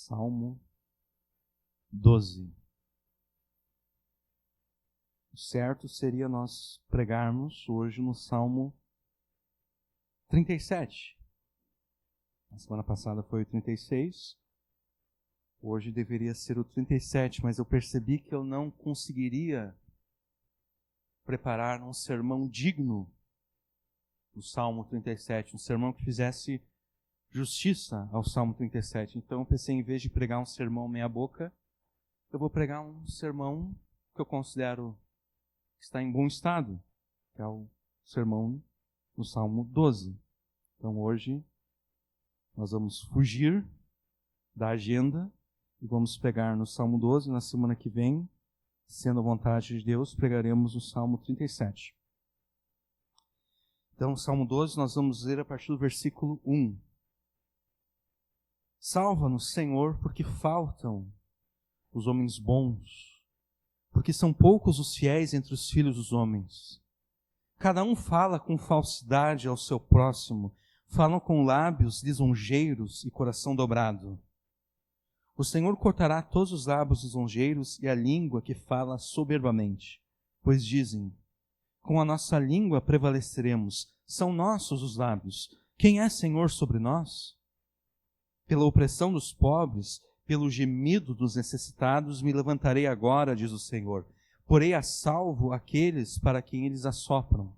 Salmo 12. O certo seria nós pregarmos hoje no Salmo 37. Na semana passada foi o 36. Hoje deveria ser o 37, mas eu percebi que eu não conseguiria preparar um sermão digno do Salmo 37, um sermão que fizesse justiça ao Salmo 37. Então eu pensei, em vez de pregar um sermão meia boca, eu vou pregar um sermão que eu considero que está em bom estado, que é o sermão do Salmo 12. Então hoje nós vamos fugir da agenda e vamos pegar no Salmo 12. Na semana que vem, sendo a vontade de Deus, pregaremos o Salmo 37. Então, Salmo 12, nós vamos ler a partir do versículo 1. Salva-nos, Senhor, porque faltam os homens bons, porque são poucos os fiéis entre os filhos dos homens. Cada um fala com falsidade ao seu próximo, falam com lábios lisonjeiros e coração dobrado. O Senhor cortará todos os lábios lisonjeiros e a língua que fala soberbamente, pois dizem: com a nossa língua prevaleceremos, são nossos os lábios. Quem é Senhor sobre nós? Pela opressão dos pobres, pelo gemido dos necessitados, me levantarei agora, diz o Senhor. Porei a salvo aqueles para quem eles assopram.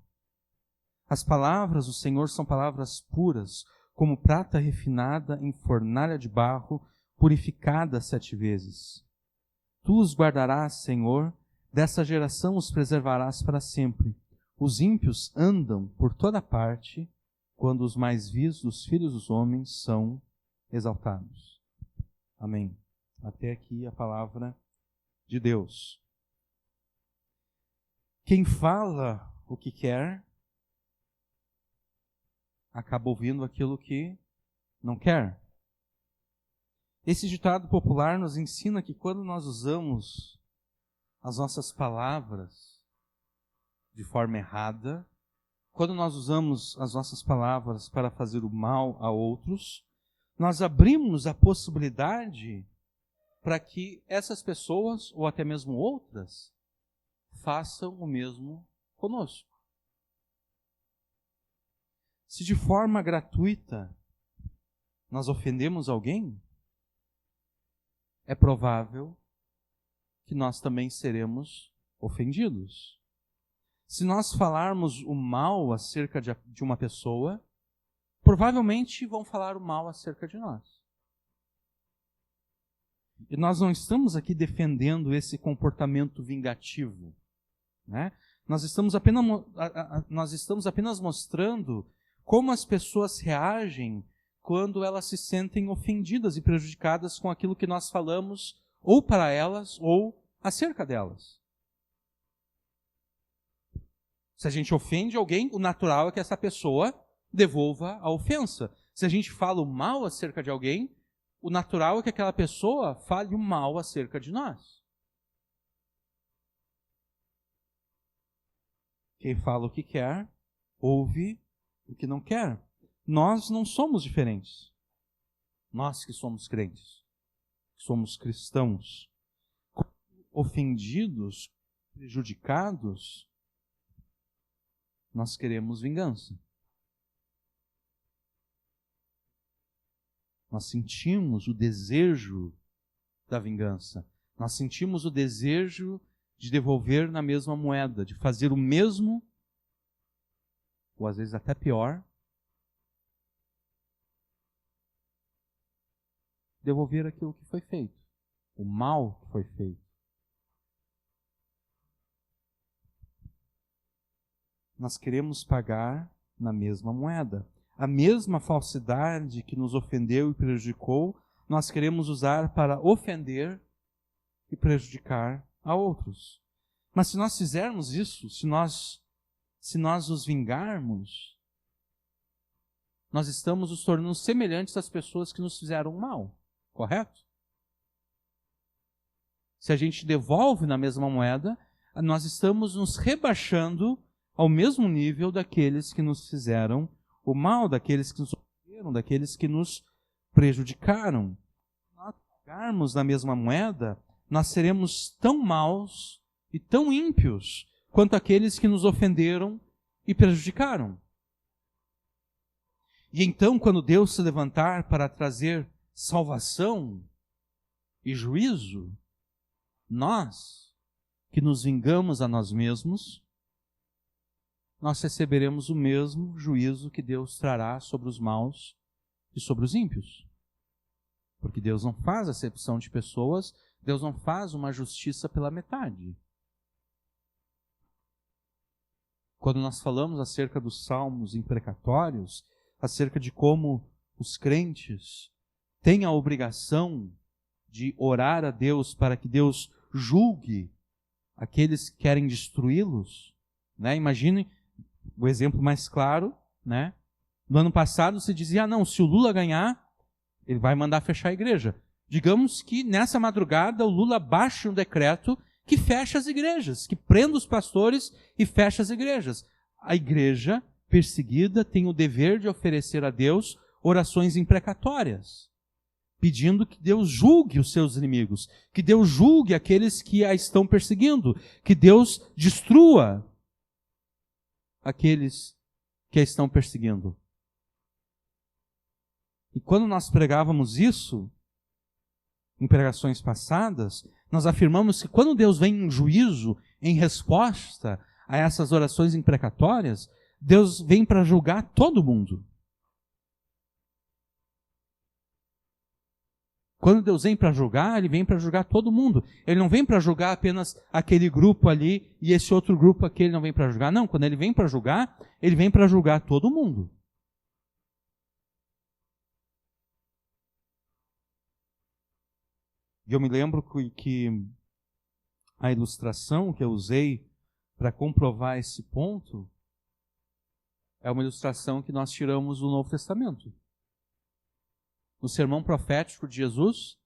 As palavras do Senhor são palavras puras, como prata refinada em fornalha de barro, purificada 7 vezes. Tu os guardarás, Senhor, dessa geração os preservarás para sempre. Os ímpios andam por toda parte, quando os mais vis dos filhos dos homens são exaltados. Amém. Até aqui a palavra de Deus. Quem fala o que quer, acaba ouvindo aquilo que não quer. Esse ditado popular nos ensina que quando nós usamos as nossas palavras de forma errada, quando nós usamos as nossas palavras para fazer o mal a outros, nós abrimos a possibilidade para que essas pessoas, ou até mesmo outras, façam o mesmo conosco. Se de forma gratuita nós ofendemos alguém, é provável que nós também seremos ofendidos. Se nós falarmos o mal acerca de uma pessoa, provavelmente vão falar o mal acerca de nós. E nós não estamos aqui defendendo esse comportamento vingativo, né? Nós estamos apenas mostrando como as pessoas reagem quando elas se sentem ofendidas e prejudicadas com aquilo que nós falamos ou para elas ou acerca delas. Se a gente ofende alguém, o natural é que essa pessoa devolva a ofensa. Se a gente fala o mal acerca de alguém, o natural é que aquela pessoa fale o mal acerca de nós. Quem fala o que quer, ouve o que não quer. Nós não somos diferentes. Nós que somos crentes, que somos cristãos, ofendidos, prejudicados, nós queremos vingança. Nós sentimos o desejo da vingança. Nós sentimos o desejo de devolver na mesma moeda, de fazer o mesmo, ou às vezes até pior, devolver aquilo que foi feito, o mal que foi feito. Nós queremos pagar na mesma moeda. A mesma falsidade que nos ofendeu e prejudicou, nós queremos usar para ofender e prejudicar a outros. Mas se nós fizermos isso, se nós nos vingarmos, nós estamos nos tornando semelhantes às pessoas que nos fizeram mal, correto? Se a gente devolve na mesma moeda, nós estamos nos rebaixando ao mesmo nível daqueles que nos fizeram o mal, daqueles que nos ofenderam, daqueles que nos prejudicaram. pagarmos na mesma moeda, nós seremos tão maus e tão ímpios quanto aqueles que nos ofenderam e prejudicaram. E então, quando Deus se levantar para trazer salvação e juízo, nós, que nos vingamos a nós mesmos, nós receberemos o mesmo juízo que Deus trará sobre os maus e sobre os ímpios. Porque Deus não faz acepção de pessoas, Deus não faz uma justiça pela metade. Quando nós falamos acerca dos salmos imprecatórios, acerca de como os crentes têm a obrigação de orar a Deus para que Deus julgue aqueles que querem destruí-los, né? Imagine o exemplo mais claro, né? No ano passado se dizia, não, se o Lula ganhar, ele vai mandar fechar a igreja. Digamos que nessa madrugada o Lula baixe um decreto que fecha as igrejas, que prenda os pastores e fecha as igrejas. A igreja perseguida tem o dever de oferecer a Deus orações imprecatórias, pedindo que Deus julgue os seus inimigos, que Deus julgue aqueles que a estão perseguindo, que Deus destrua aqueles que a estão perseguindo. E quando nós pregávamos isso, em pregações passadas, nós afirmamos que quando Deus vem em juízo, em resposta a essas orações imprecatórias, Deus vem para julgar todo mundo. Quando Deus vem para julgar, Ele vem para julgar todo mundo. Ele não vem para julgar apenas aquele grupo ali e esse outro grupo aqui Ele não vem para julgar. Não, quando Ele vem para julgar, Ele vem para julgar todo mundo. E eu me lembro que a ilustração que eu usei para comprovar esse ponto é uma ilustração que nós tiramos do Novo Testamento. No sermão profético de Jesus,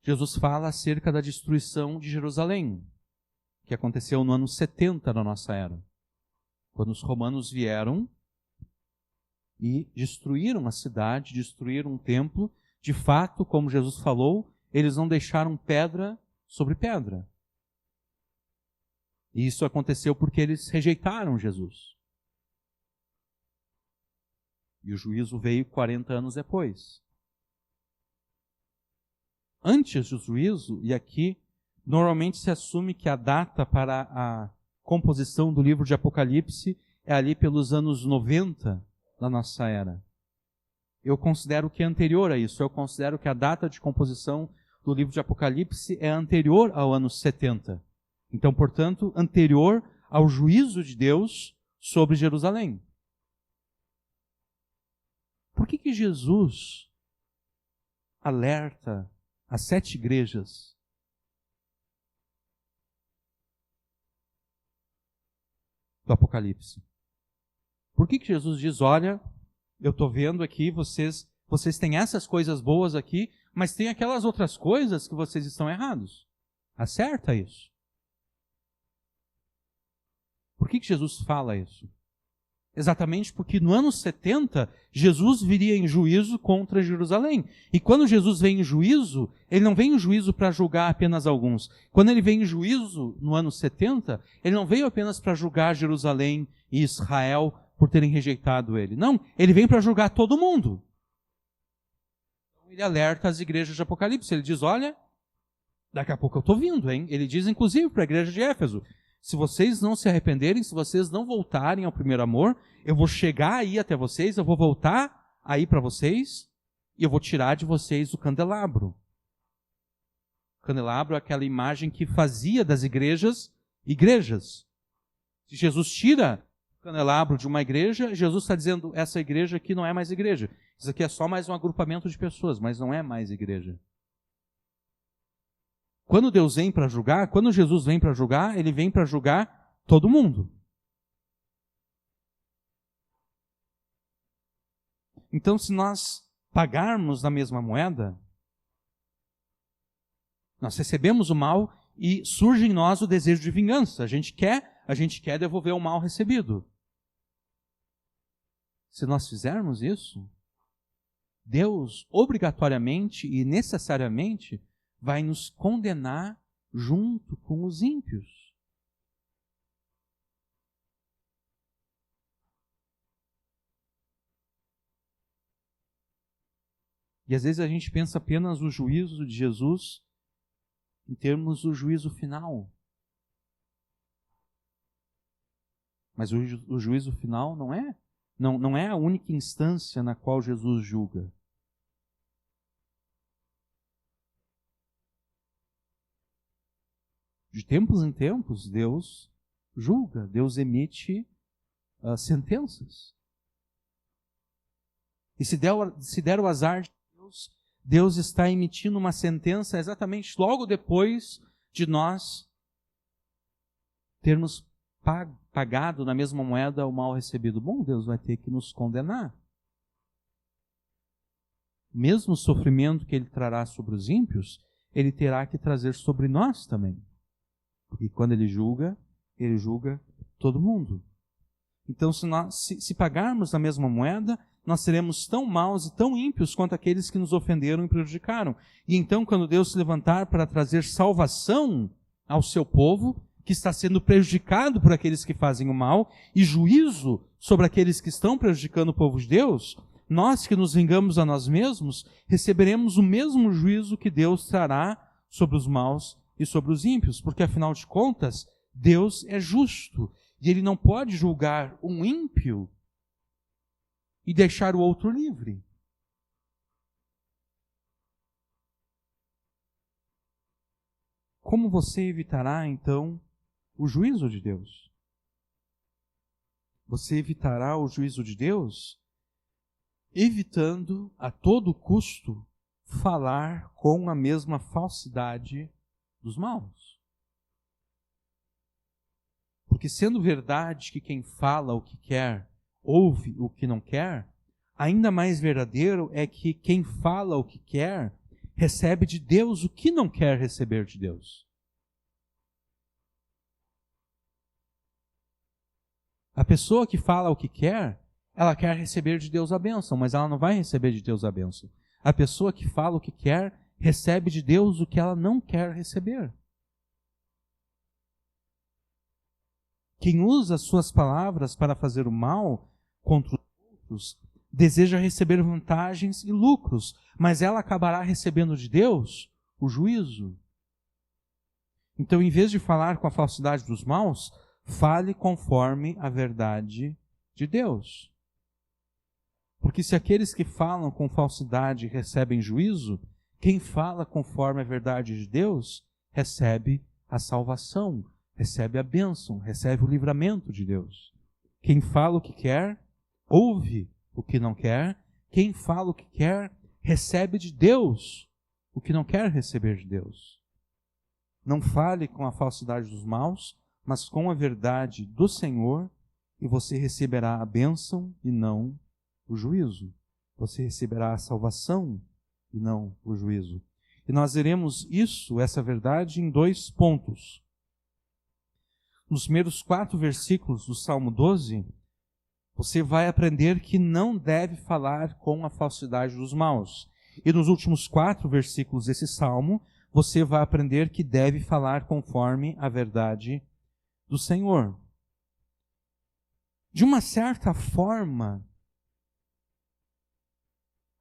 Jesus fala acerca da destruição de Jerusalém, que aconteceu no ano 70 da nossa era, quando os romanos vieram e destruíram a cidade, destruíram o templo. De fato, como Jesus falou, eles não deixaram pedra sobre pedra. E isso aconteceu porque eles rejeitaram Jesus. E o juízo veio 40 anos depois. Antes do juízo, e aqui, normalmente se assume que a data para a composição do livro de Apocalipse é ali pelos anos 90 da nossa era. Eu considero que é anterior a isso. Eu considero que a data de composição do livro de Apocalipse é anterior ao ano 70. Então, portanto, anterior ao juízo de Deus sobre Jerusalém. Por que Jesus alerta as 7 igrejas do Apocalipse? Por que Jesus diz, olha, eu estou vendo aqui, vocês têm essas coisas boas aqui, mas tem aquelas outras coisas que vocês estão errados. Acerta isso. Por que Jesus fala isso? Exatamente porque no ano 70, Jesus viria em juízo contra Jerusalém. E quando Jesus vem em juízo, ele não vem em juízo para julgar apenas alguns. Quando ele vem em juízo no ano 70, ele não veio apenas para julgar Jerusalém e Israel por terem rejeitado ele. Não, ele vem para julgar todo mundo. Ele alerta as igrejas de Apocalipse. Ele diz, olha, daqui a pouco eu estou vindo, hein? Ele diz, inclusive, para a igreja de Éfeso, se vocês não se arrependerem, se vocês não voltarem ao primeiro amor, eu vou chegar aí até vocês, eu vou voltar aí para vocês e eu vou tirar de vocês o candelabro. O candelabro é aquela imagem que fazia das igrejas, igrejas. Se Jesus tira o candelabro de uma igreja, Jesus está dizendo, essa igreja aqui não é mais igreja. Isso aqui é só mais um agrupamento de pessoas, mas não é mais igreja. Quando Deus vem para julgar, quando Jesus vem para julgar, ele vem para julgar todo mundo. Então, se nós pagarmos na mesma moeda, nós recebemos o mal e surge em nós o desejo de vingança. A gente quer devolver o mal recebido. Se nós fizermos isso, Deus obrigatoriamente e necessariamente vai nos condenar junto com os ímpios. E às vezes a gente pensa apenas o juízo de Jesus em termos do juízo final. Mas o juízo final não é a única instância na qual Jesus julga. De tempos em tempos, Deus julga, Deus emite sentenças. E se der o azar de Deus, Deus está emitindo uma sentença exatamente logo depois de nós termos pagado na mesma moeda o mal recebido. Bom, Deus vai ter que nos condenar. Mesmo o sofrimento que Ele trará sobre os ímpios, Ele terá que trazer sobre nós também. Porque quando Ele julga todo mundo. Então, se pagarmos a mesma moeda, nós seremos tão maus e tão ímpios quanto aqueles que nos ofenderam e prejudicaram. E então, quando Deus se levantar para trazer salvação ao seu povo, que está sendo prejudicado por aqueles que fazem o mal, e juízo sobre aqueles que estão prejudicando o povo de Deus, nós que nos vingamos a nós mesmos, receberemos o mesmo juízo que Deus trará sobre os maus e sobre os ímpios, porque afinal de contas, Deus é justo, e Ele não pode julgar um ímpio e deixar o outro livre. Como você evitará, então, o juízo de Deus? Você evitará o juízo de Deus evitando a todo custo falar com a mesma falsidade dos maus. Porque sendo verdade que quem fala o que quer, ouve o que não quer, ainda mais verdadeiro é que quem fala o que quer, recebe de Deus o que não quer receber de Deus. A pessoa que fala o que quer, ela quer receber de Deus a bênção, mas ela não vai receber de Deus a bênção. A pessoa que fala o que quer, recebe de Deus o que ela não quer receber. Quem usa as suas palavras para fazer o mal contra os outros, deseja receber vantagens e lucros, mas ela acabará recebendo de Deus o juízo. Então, em vez de falar com a falsidade dos maus, fale conforme a verdade de Deus. Porque se aqueles que falam com falsidade recebem juízo, quem fala conforme a verdade de Deus recebe a salvação, recebe a bênção, recebe o livramento de Deus. Quem fala o que quer, ouve o que não quer. Quem fala o que quer, recebe de Deus o que não quer receber de Deus. Não fale com a falsidade dos maus, mas com a verdade do Senhor, e você receberá a bênção e não o juízo. Você receberá a salvação e não o juízo. E nós veremos essa verdade, em 2 pontos. Nos primeiros 4 versículos do Salmo 12, você vai aprender que não deve falar com a falsidade dos maus. E nos últimos 4 versículos desse Salmo, você vai aprender que deve falar conforme a verdade do Senhor. De uma certa forma,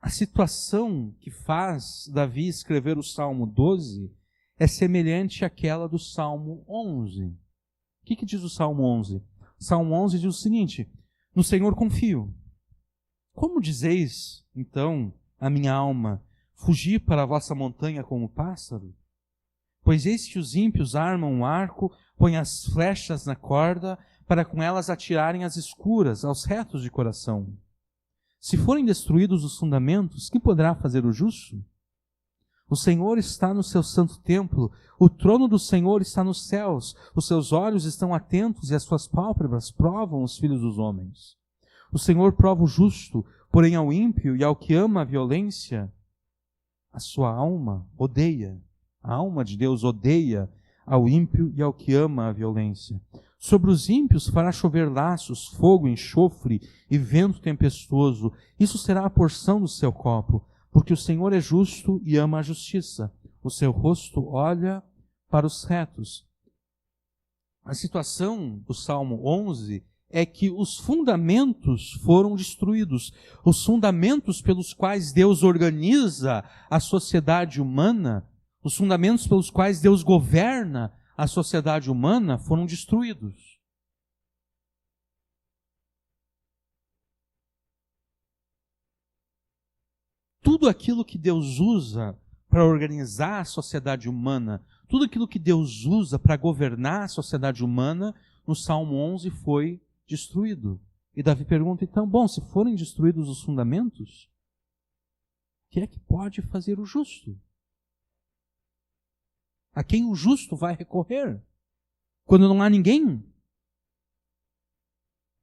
a situação que faz Davi escrever o Salmo 12 é semelhante àquela do Salmo 11. O que diz o Salmo 11? O Salmo 11 diz o seguinte: no Senhor confio. Como dizeis, então, a minha alma, fugi para a vossa montanha como pássaro? Pois eis que os ímpios armam um arco, põem as flechas na corda, para com elas atirarem às escuras, aos retos de coração. Se forem destruídos os fundamentos, que poderá fazer o justo? O Senhor está no seu santo templo, o trono do Senhor está nos céus, os seus olhos estão atentos e as suas pálpebras provam os filhos dos homens. O Senhor prova o justo, porém ao ímpio e ao que ama a violência, a sua alma odeia. A alma de Deus odeia ao ímpio e ao que ama a violência. Sobre os ímpios fará chover laços, fogo, enxofre e vento tempestuoso. Isso será a porção do seu copo, porque o Senhor é justo e ama a justiça. O seu rosto olha para os retos. A situação do Salmo 11 é que os fundamentos foram destruídos. Os fundamentos pelos quais Deus organiza a sociedade humana, os fundamentos pelos quais Deus governa a sociedade humana foram destruídos. Tudo aquilo que Deus usa para organizar a sociedade humana, tudo aquilo que Deus usa para governar a sociedade humana, no Salmo 11 foi destruído. E Davi pergunta, então, bom, se forem destruídos os fundamentos, o que é que pode fazer o justo? A quem o justo vai recorrer? Quando não há ninguém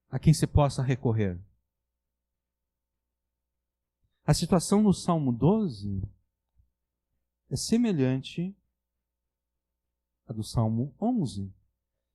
a quem se possa recorrer. A situação no Salmo 12 é semelhante à do Salmo 11.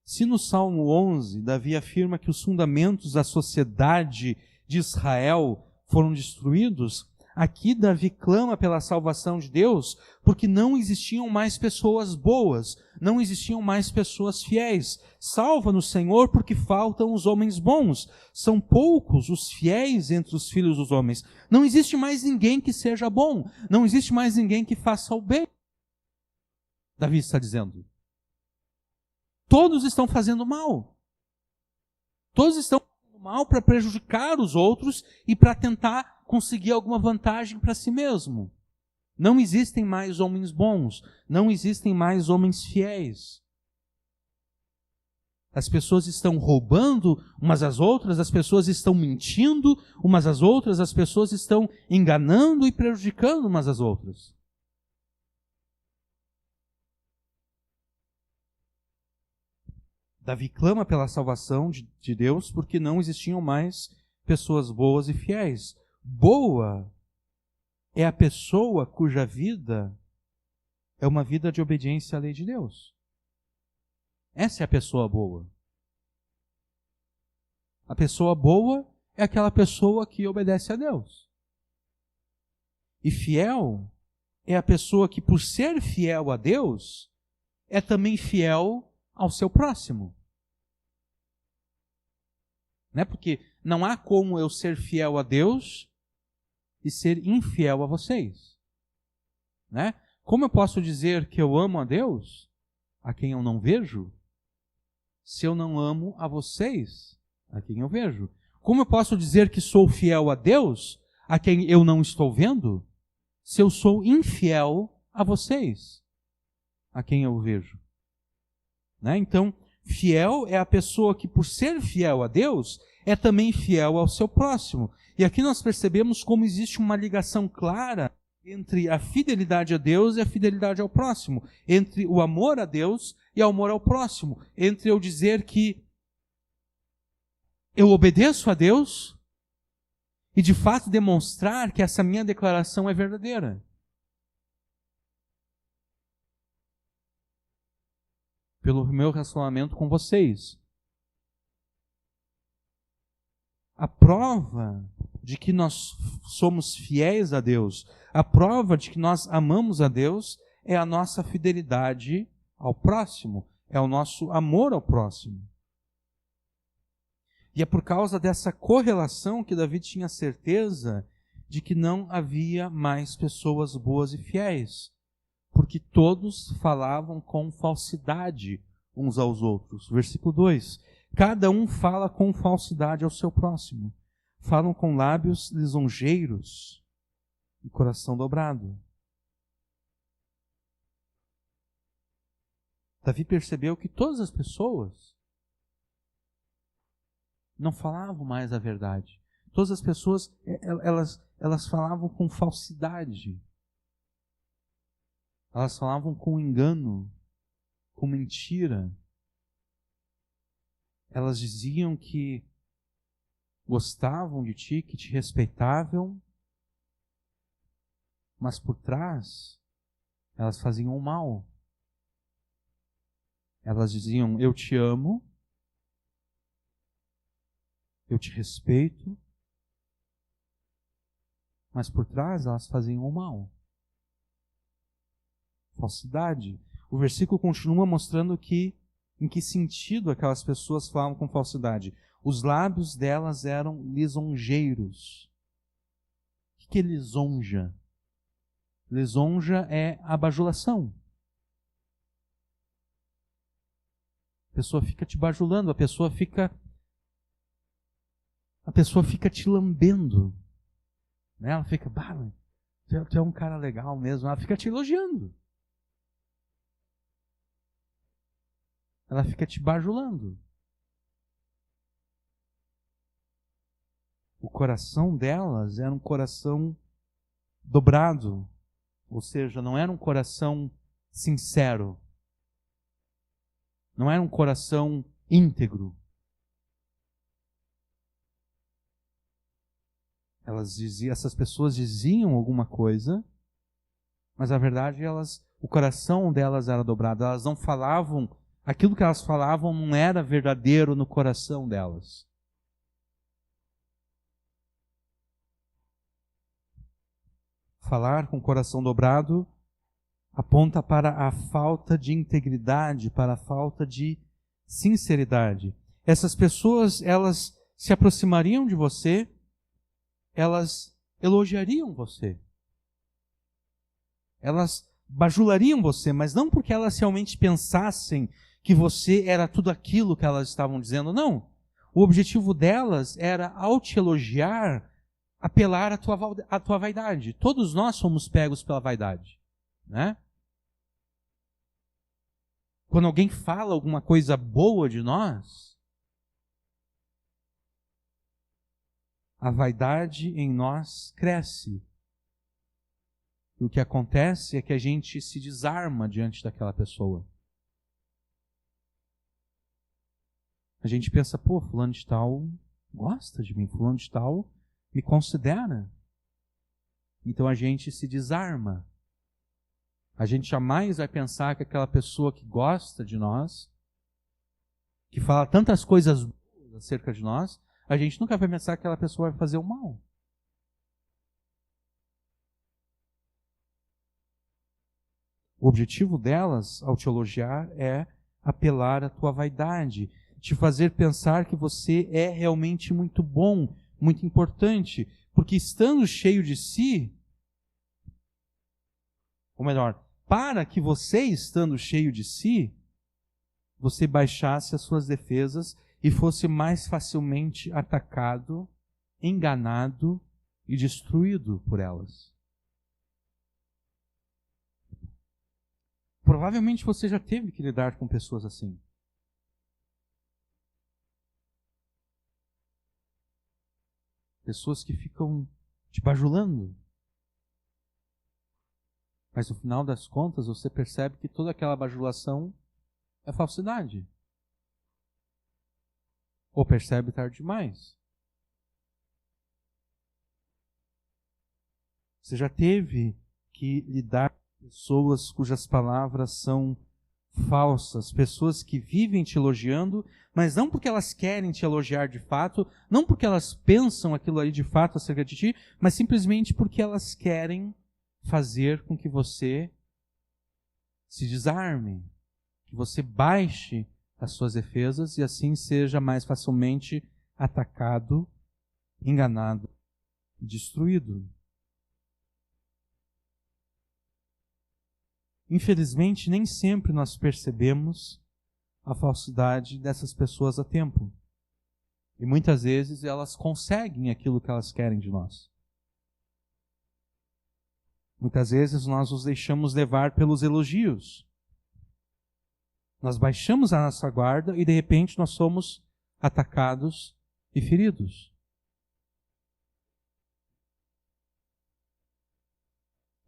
Se no Salmo 11 Davi afirma que os fundamentos da sociedade de Israel foram destruídos, aqui Davi clama pela salvação de Deus porque não existiam mais pessoas boas, não existiam mais pessoas fiéis. Salva-nos, Senhor, porque faltam os homens bons. São poucos os fiéis entre os filhos dos homens. Não existe mais ninguém que seja bom, não existe mais ninguém que faça o bem. Davi está dizendo. Todos estão fazendo mal. Todos estão fazendo mal para prejudicar os outros e para tentar conseguir alguma vantagem para si mesmo. Não existem mais homens bons, não existem mais homens fiéis. As pessoas estão roubando umas às outras, as pessoas estão mentindo umas às outras, as pessoas estão enganando e prejudicando umas às outras. Davi clama pela salvação de Deus porque não existiam mais pessoas boas e fiéis. Boa é a pessoa cuja vida é uma vida de obediência à lei de Deus. Essa é a pessoa boa. A pessoa boa é aquela pessoa que obedece a Deus. E fiel é a pessoa que, por ser fiel a Deus, é também fiel ao seu próximo. Né? Porque não há como eu ser fiel a Deus e ser infiel a vocês. Né? Como eu posso dizer que eu amo a Deus, a quem eu não vejo, se eu não amo a vocês, a quem eu vejo? Como eu posso dizer que sou fiel a Deus, a quem eu não estou vendo, se eu sou infiel a vocês, a quem eu vejo? Né? Então, fiel é a pessoa que, por ser fiel a Deus, é também fiel ao seu próximo. E aqui nós percebemos como existe uma ligação clara entre a fidelidade a Deus e a fidelidade ao próximo, entre o amor a Deus e o amor ao próximo, entre eu dizer que eu obedeço a Deus e de fato demonstrar que essa minha declaração é verdadeira. Pelo meu relacionamento com vocês. A prova de que nós somos fiéis a Deus, a prova de que nós amamos a Deus é a nossa fidelidade ao próximo, é o nosso amor ao próximo. E é por causa dessa correlação que Davi tinha certeza de que não havia mais pessoas boas e fiéis, porque todos falavam com falsidade uns aos outros. Versículo 2. Cada um fala com falsidade ao seu próximo. Falam com lábios lisonjeiros e coração dobrado. Davi percebeu que todas as pessoas não falavam mais a verdade. Todas as pessoas, elas falavam com falsidade. Elas falavam com engano, com mentira. Elas diziam que gostavam de ti, que te respeitavam, mas por trás elas faziam o mal. Elas diziam, eu te amo, eu te respeito, mas por trás elas faziam o mal. Falsidade. O versículo continua mostrando em que sentido aquelas pessoas falavam com falsidade. Os lábios delas eram lisonjeiros. O que é lisonja? Lisonja é a bajulação. A pessoa fica te bajulando, a pessoa fica te lambendo. Né? Ela fica, tu é um cara legal mesmo. Ela fica te elogiando. Ela fica te bajulando. O coração delas era um coração dobrado. Ou seja, não era um coração sincero. Não era um coração íntegro. Essas pessoas diziam alguma coisa, mas na verdade o coração delas era dobrado. Elas não falavam, aquilo que elas falavam não era verdadeiro no coração delas. Falar com o coração dobrado aponta para a falta de integridade, para a falta de sinceridade. Essas pessoas, elas se aproximariam de você, elas elogiariam você. Elas bajulariam você, mas não porque elas realmente pensassem que você era tudo aquilo que elas estavam dizendo, não. O objetivo delas era, ao te elogiar, apelar à tua vaidade. Todos nós somos pegos pela vaidade, né? Quando alguém fala alguma coisa boa de nós, a vaidade em nós cresce. E o que acontece é que a gente se desarma diante daquela pessoa. A gente pensa, fulano de tal gosta de mim, fulano de tal me considera. Então a gente se desarma. A gente jamais vai pensar que aquela pessoa que gosta de nós, que fala tantas coisas boas acerca de nós, a gente nunca vai pensar que aquela pessoa vai fazer o mal. O objetivo delas, ao te elogiar, é apelar à tua vaidade, te fazer pensar que você é realmente muito bom, muito importante, porque estando cheio de si, ou melhor, para que você, estando cheio de si, você baixasse as suas defesas e fosse mais facilmente atacado, enganado e destruído por elas. Provavelmente você já teve que lidar com pessoas assim. Pessoas que ficam te bajulando. Mas no final das contas você percebe que toda aquela bajulação é falsidade. Ou percebe tarde demais. Você já teve que lidar com pessoas cujas palavras são falsas, pessoas que vivem te elogiando, mas não porque elas querem te elogiar de fato, não porque elas pensam aquilo ali de fato acerca de ti, mas simplesmente porque elas querem fazer com que você se desarme, que você baixe as suas defesas e assim seja mais facilmente atacado, enganado, destruído. Infelizmente, nem sempre nós percebemos a falsidade dessas pessoas a tempo. E muitas vezes elas conseguem aquilo que elas querem de nós. Muitas vezes nós nos deixamos levar pelos elogios. Nós baixamos a nossa guarda e de repente nós somos atacados e feridos.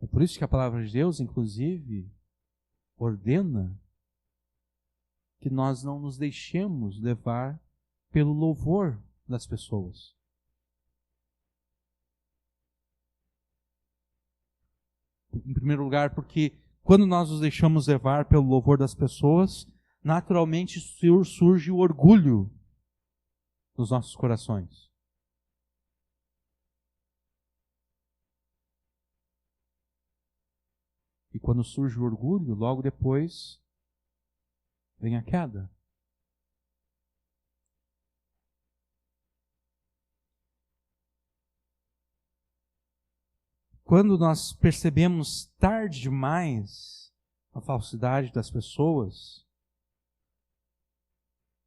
É por isso que a palavra de Deus, inclusive, ordena que nós não nos deixemos levar pelo louvor das pessoas. Em primeiro lugar, porque quando nós nos deixamos levar pelo louvor das pessoas, naturalmente surge o orgulho nos nossos corações. E quando surge o orgulho, logo depois vem a queda. Quando nós percebemos tarde demais a falsidade das pessoas,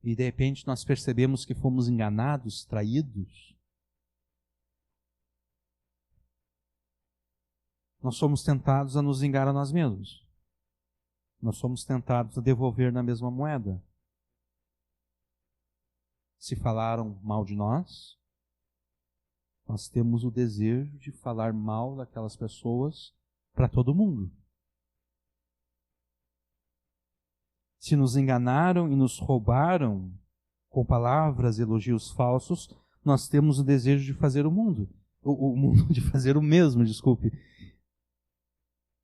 e de repente nós percebemos que fomos enganados, traídos, nós somos tentados a nos vingar a nós mesmos. Nós somos tentados a devolver na mesma moeda. Se falaram mal de nós, nós temos o desejo de falar mal daquelas pessoas para todo mundo. Se nos enganaram e nos roubaram com palavras e elogios falsos, nós temos o desejo de fazer de fazer o mesmo, desculpe.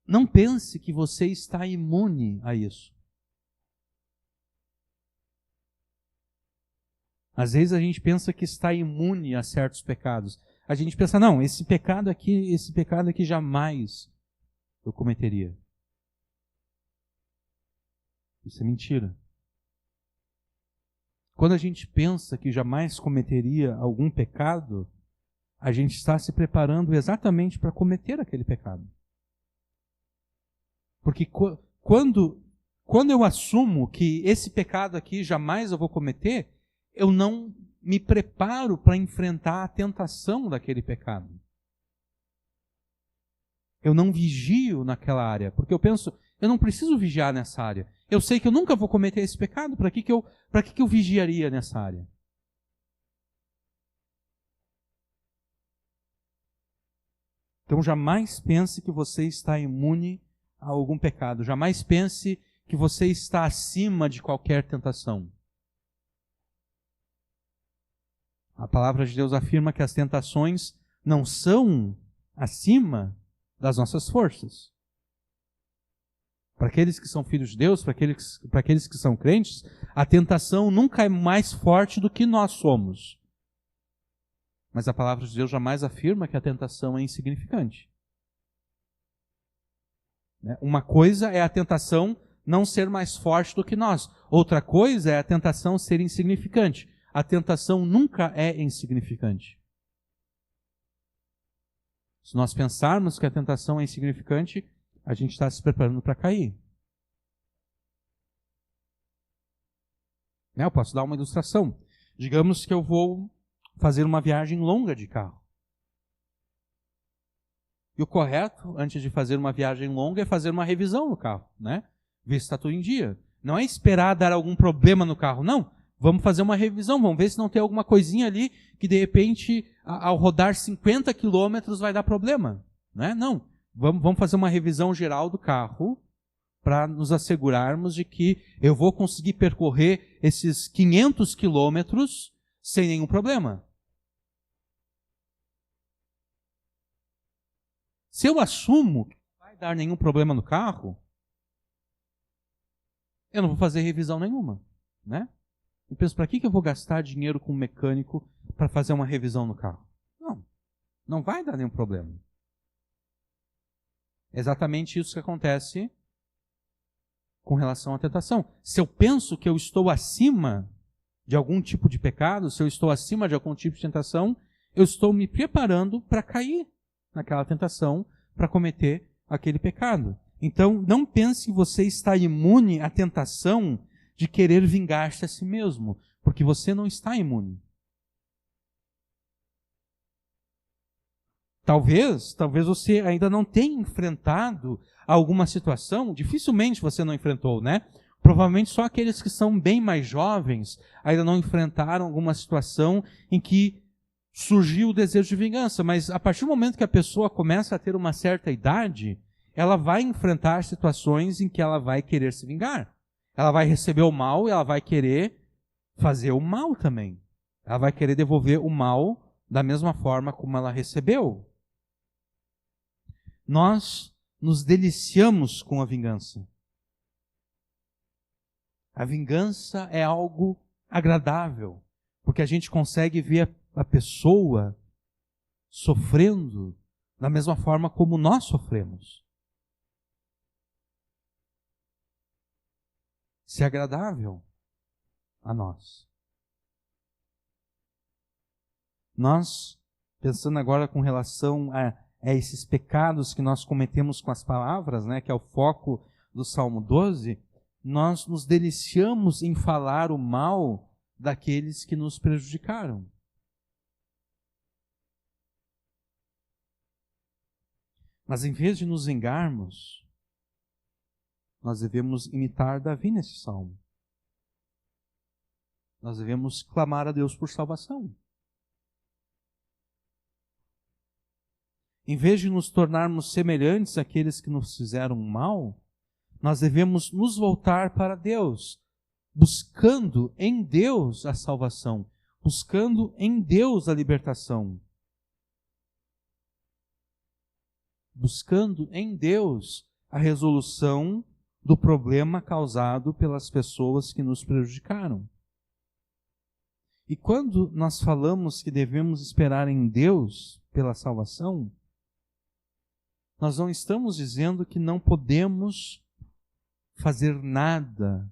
Não pense que você está imune a isso. Às vezes a gente pensa que está imune a certos pecados. A gente pensa, não, esse pecado aqui jamais eu cometeria. Isso é mentira. Quando a gente pensa que jamais cometeria algum pecado, a gente está se preparando exatamente para cometer aquele pecado. Porque quando eu assumo que esse pecado aqui jamais eu vou cometer, eu não me preparo para enfrentar a tentação daquele pecado. Eu não vigio naquela área, porque eu penso, eu não preciso vigiar nessa área. Eu sei que eu nunca vou cometer esse pecado, para que eu vigiaria nessa área? Então jamais pense que você está imune a algum pecado. Jamais pense que você está acima de qualquer tentação. A palavra de Deus afirma que as tentações não são acima das nossas forças. Para aqueles que são filhos de Deus, para aqueles que são crentes, a tentação nunca é mais forte do que nós somos. Mas a palavra de Deus jamais afirma que a tentação é insignificante. Uma coisa é a tentação não ser mais forte do que nós. Outra coisa é a tentação ser insignificante. A tentação nunca é insignificante. Se nós pensarmos que a tentação é insignificante, a gente está se preparando para cair. Eu posso dar uma ilustração. Digamos que eu vou fazer uma viagem longa de carro. E o correto, antes de fazer uma viagem longa, é fazer uma revisão no carro, né? Ver se está tudo em dia. Não é esperar dar algum problema no carro, não. Vamos fazer uma revisão, vamos ver se não tem alguma coisinha ali que de repente, ao rodar 50 quilômetros, vai dar problema. Né? Não. Vamos fazer uma revisão geral do carro para nos assegurarmos de que eu vou conseguir percorrer esses 500 quilômetros sem nenhum problema. Se eu assumo que não vai dar nenhum problema no carro, eu não vou fazer revisão nenhuma. Né? Eu penso, para que eu vou gastar dinheiro com um mecânico para fazer uma revisão no carro? Não vai dar nenhum problema. É exatamente isso que acontece com relação à tentação. Se eu penso que eu estou acima de algum tipo de pecado, se eu estou acima de algum tipo de tentação, eu estou me preparando para cair naquela tentação, para cometer aquele pecado. Então, não pense que você está imune à tentação de querer vingar-se a si mesmo, porque você não está imune. Talvez você ainda não tenha enfrentado alguma situação, dificilmente você não enfrentou, né? Provavelmente só aqueles que são bem mais jovens ainda não enfrentaram alguma situação em que surgiu o desejo de vingança, mas a partir do momento que a pessoa começa a ter uma certa idade, ela vai enfrentar situações em que ela vai querer se vingar. Ela vai receber o mal e ela vai querer fazer o mal também. Ela vai querer devolver o mal da mesma forma como ela recebeu. Nós nos deliciamos com a vingança. A vingança é algo agradável. Porque a gente consegue ver a pessoa sofrendo da mesma forma como nós sofremos. Isso é agradável a nós. Nós, pensando agora com relação a esses pecados que nós cometemos com as palavras, né, que é o foco do Salmo 12, nós nos deliciamos em falar o mal daqueles que nos prejudicaram. Mas em vez de nos vingarmos, nós devemos imitar Davi nesse salmo. Nós devemos clamar a Deus por salvação. Em vez de nos tornarmos semelhantes àqueles que nos fizeram mal, nós devemos nos voltar para Deus, buscando em Deus a salvação, buscando em Deus a libertação, buscando em Deus a resolução do problema causado pelas pessoas que nos prejudicaram. E quando nós falamos que devemos esperar em Deus pela salvação, nós não estamos dizendo que não podemos fazer nada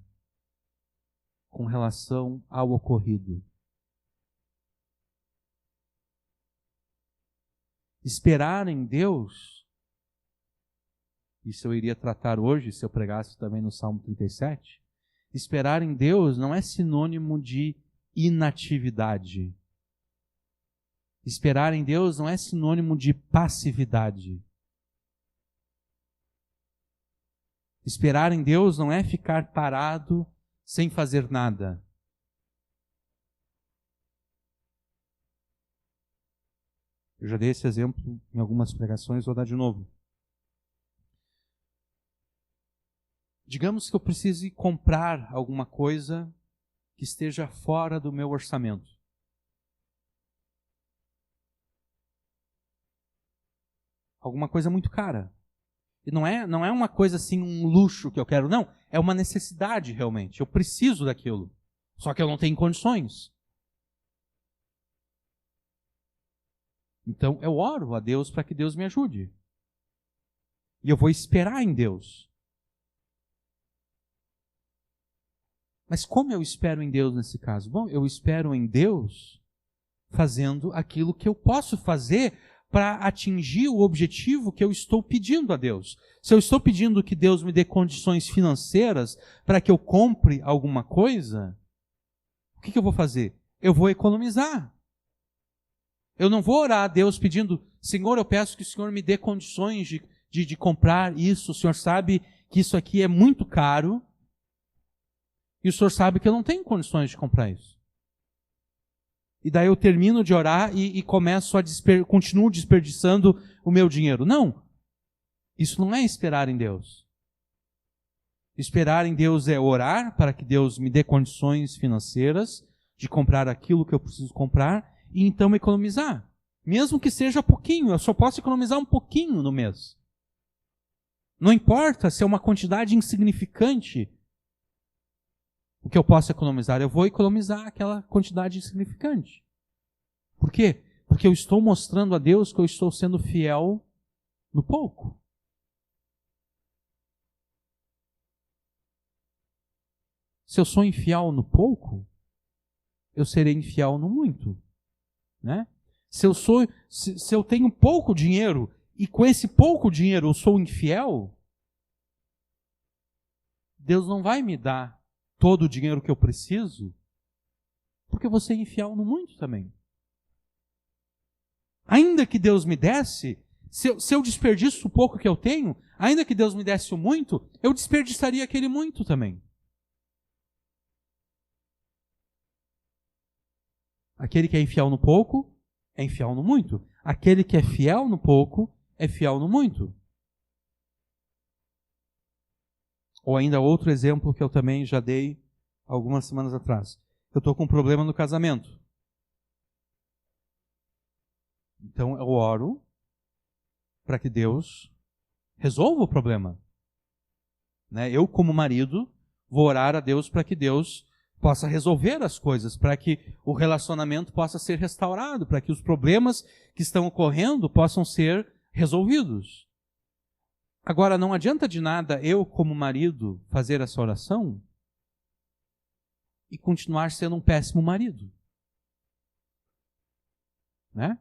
com relação ao ocorrido. Esperar em Deus, isso eu iria tratar hoje, se eu pregasse também no Salmo 37, esperar em Deus não é sinônimo de inatividade. Esperar em Deus não é sinônimo de passividade. Esperar em Deus não é ficar parado sem fazer nada. Eu já dei esse exemplo em algumas pregações, vou dar de novo. Digamos que eu precise comprar alguma coisa que esteja fora do meu orçamento. Alguma coisa muito cara. E não é uma coisa assim, um luxo que eu quero, não. É uma necessidade realmente. Eu preciso daquilo. Só que eu não tenho condições. Então eu oro a Deus para que Deus me ajude. E eu vou esperar em Deus. Mas como eu espero em Deus nesse caso? Bom, eu espero em Deus fazendo aquilo que eu posso fazer para atingir o objetivo que eu estou pedindo a Deus. Se eu estou pedindo que Deus me dê condições financeiras para que eu compre alguma coisa, o que eu vou fazer? Eu vou economizar. Eu não vou orar a Deus pedindo, Senhor, eu peço que o Senhor me dê condições de comprar isso. O Senhor sabe que isso aqui é muito caro e o Senhor sabe que eu não tenho condições de comprar isso. E daí eu termino de orar e começo continuo desperdiçando o meu dinheiro. Não. Isso não é esperar em Deus. Esperar em Deus é orar para que Deus me dê condições financeiras de comprar aquilo que eu preciso comprar e então economizar. Mesmo que seja pouquinho, eu só posso economizar um pouquinho no mês. Não importa se é uma quantidade insignificante o que eu posso economizar, eu vou economizar aquela quantidade insignificante. Por quê? Porque eu estou mostrando a Deus que eu estou sendo fiel no pouco. Se eu sou infiel no pouco, eu serei infiel no muito, né? Se eu tenho pouco dinheiro e com esse pouco dinheiro eu sou infiel, Deus não vai me dar todo o dinheiro que eu preciso, porque eu vou ser infiel no muito também. Ainda que Deus me desse, se eu desperdiço o pouco que eu tenho, ainda que Deus me desse o muito, eu desperdiçaria aquele muito também. Aquele que é infiel no pouco, é infiel no muito. Aquele que é fiel no pouco, é fiel no muito. Ou ainda outro exemplo que eu também já dei algumas semanas atrás. Eu estou com um problema no casamento. Então eu oro para que Deus resolva o problema. Né? Eu, como marido, vou orar a Deus para que Deus possa resolver as coisas, para que o relacionamento possa ser restaurado, para que os problemas que estão ocorrendo possam ser resolvidos. Agora, não adianta de nada eu, como marido, fazer essa oração e continuar sendo um péssimo marido. Né?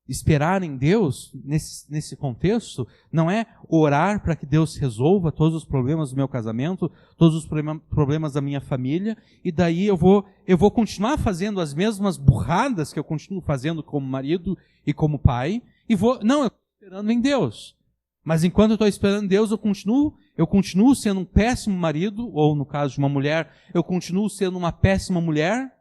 Esperar em Deus, nesse contexto, não é orar para que Deus resolva todos os problemas do meu casamento, todos os problemas da minha família, e daí eu vou continuar fazendo as mesmas burradas que eu continuo fazendo como marido e como pai, eu estou esperando em Deus. Mas enquanto eu estou esperando em Deus, eu continuo sendo um péssimo marido, ou no caso de uma mulher, eu continuo sendo uma péssima mulher.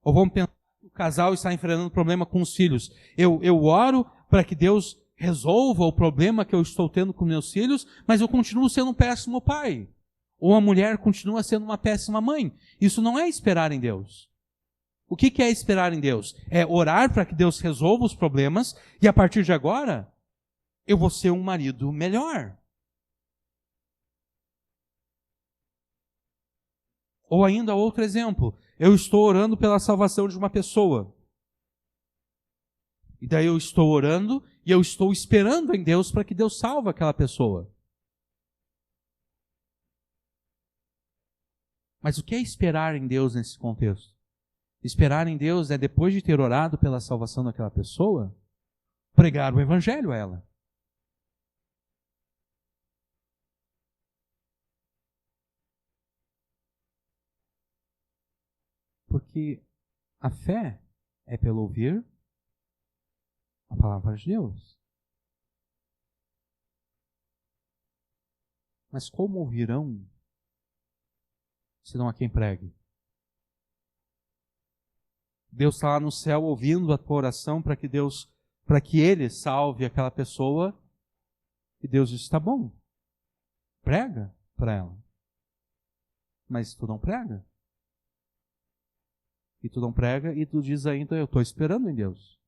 Ou vamos pensar que o casal está enfrentando problema com os filhos. Eu oro para que Deus resolva o problema que eu estou tendo com meus filhos, mas eu continuo sendo um péssimo pai. Ou a mulher continua sendo uma péssima mãe. Isso não é esperar em Deus. O que é esperar em Deus? É orar para que Deus resolva os problemas e a partir de agora eu vou ser um marido melhor. Ou ainda outro exemplo, eu estou orando pela salvação de uma pessoa. E daí eu estou orando e eu estou esperando em Deus para que Deus salve aquela pessoa. Mas o que é esperar em Deus nesse contexto? Esperar em Deus é, depois de ter orado pela salvação daquela pessoa, pregar o evangelho a ela. Porque a fé é pelo ouvir a palavra de Deus. Mas como ouvirão se não há quem pregue? Deus está lá no céu ouvindo a tua oração para que Ele salve aquela pessoa. E Deus diz, tá bom, prega para ela. Mas tu não prega. E tu não prega e tu diz ainda, eu estou esperando em Deus.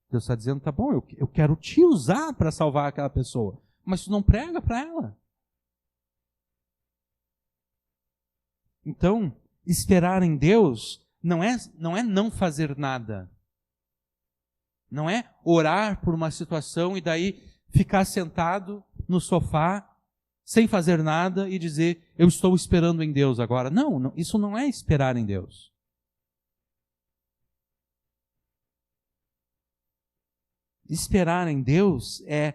Deus está dizendo, tá bom, eu quero te usar para salvar aquela pessoa. Mas tu não prega para ela. Então, esperar em Deus não é não fazer nada. Não é orar por uma situação e daí ficar sentado no sofá sem fazer nada e dizer, eu estou esperando em Deus agora. Não, isso não é esperar em Deus. Esperar em Deus é,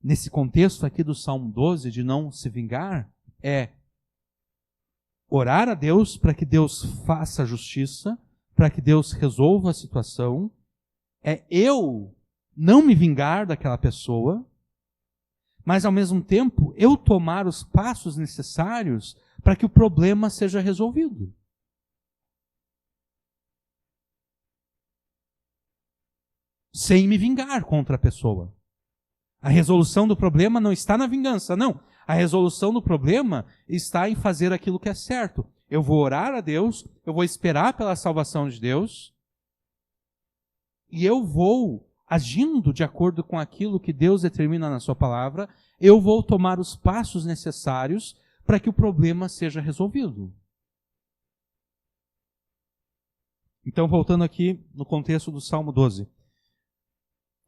nesse contexto aqui do Salmo 12, de não se vingar, é orar a Deus para que Deus faça justiça, para que Deus resolva a situação, é eu não me vingar daquela pessoa, mas ao mesmo tempo eu tomar os passos necessários para que o problema seja resolvido. Sem me vingar contra a pessoa. A resolução do problema não está na vingança, não. A resolução do problema está em fazer aquilo que é certo. Eu vou orar a Deus, eu vou esperar pela salvação de Deus, e eu vou, agindo de acordo com aquilo que Deus determina na sua palavra, eu vou tomar os passos necessários para que o problema seja resolvido. Então, voltando aqui no contexto do Salmo 12.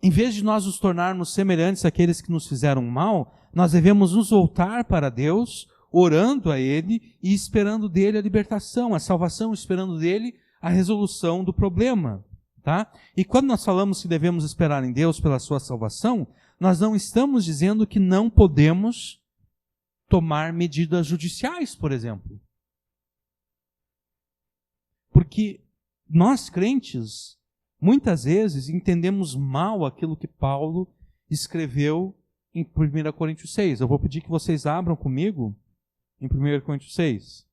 Em vez de nós nos tornarmos semelhantes àqueles que nos fizeram mal, nós devemos nos voltar para Deus, orando a Ele e esperando dele a libertação, a salvação, esperando dele a resolução do problema. Tá? E quando nós falamos que devemos esperar em Deus pela sua salvação, nós não estamos dizendo que não podemos tomar medidas judiciais, por exemplo. Porque nós crentes, muitas vezes entendemos mal aquilo que Paulo escreveu em 1 Coríntios 6. Eu vou pedir que vocês abram comigo em 1 Coríntios 6.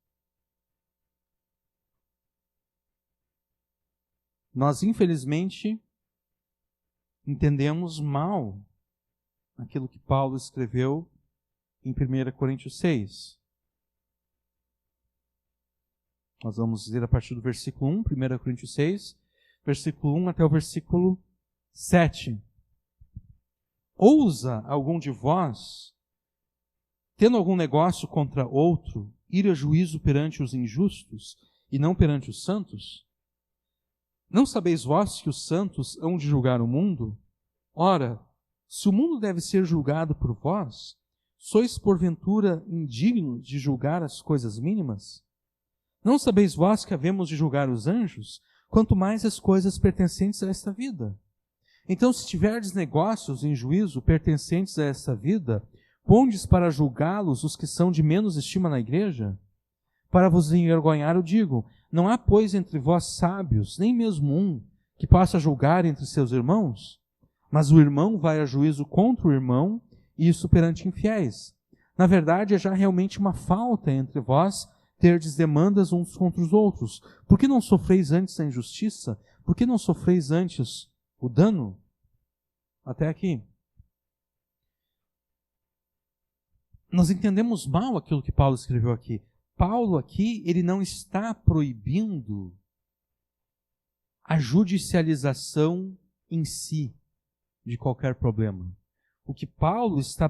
Nós, infelizmente, entendemos mal aquilo que Paulo escreveu em 1 Coríntios 6. Nós vamos ler a partir do versículo 1, 1 Coríntios 6, versículo 1 até o versículo 7. Ousa algum de vós tendo algum negócio contra outro, ir a juízo perante os injustos e não perante os santos? Não sabeis vós que os santos hão de julgar o mundo? Ora, se o mundo deve ser julgado por vós, sois porventura indignos de julgar as coisas mínimas? Não sabeis vós que havemos de julgar os anjos, quanto mais as coisas pertencentes a esta vida? Então, se tiverdes negócios em juízo pertencentes a esta vida, pondes para julgá-los os que são de menos estima na igreja? Para vos envergonhar, eu digo, não há, pois, entre vós sábios, nem mesmo um, que possa julgar entre seus irmãos? Mas o irmão vai a juízo contra o irmão, e isso perante infiéis. Na verdade, é já realmente uma falta entre vós terdes demandas uns contra os outros. Por que não sofreis antes a injustiça? Por que não sofreis antes o dano? Até aqui. Nós entendemos mal aquilo que Paulo escreveu aqui. Paulo aqui, ele não está proibindo a judicialização em si de qualquer problema. O que Paulo está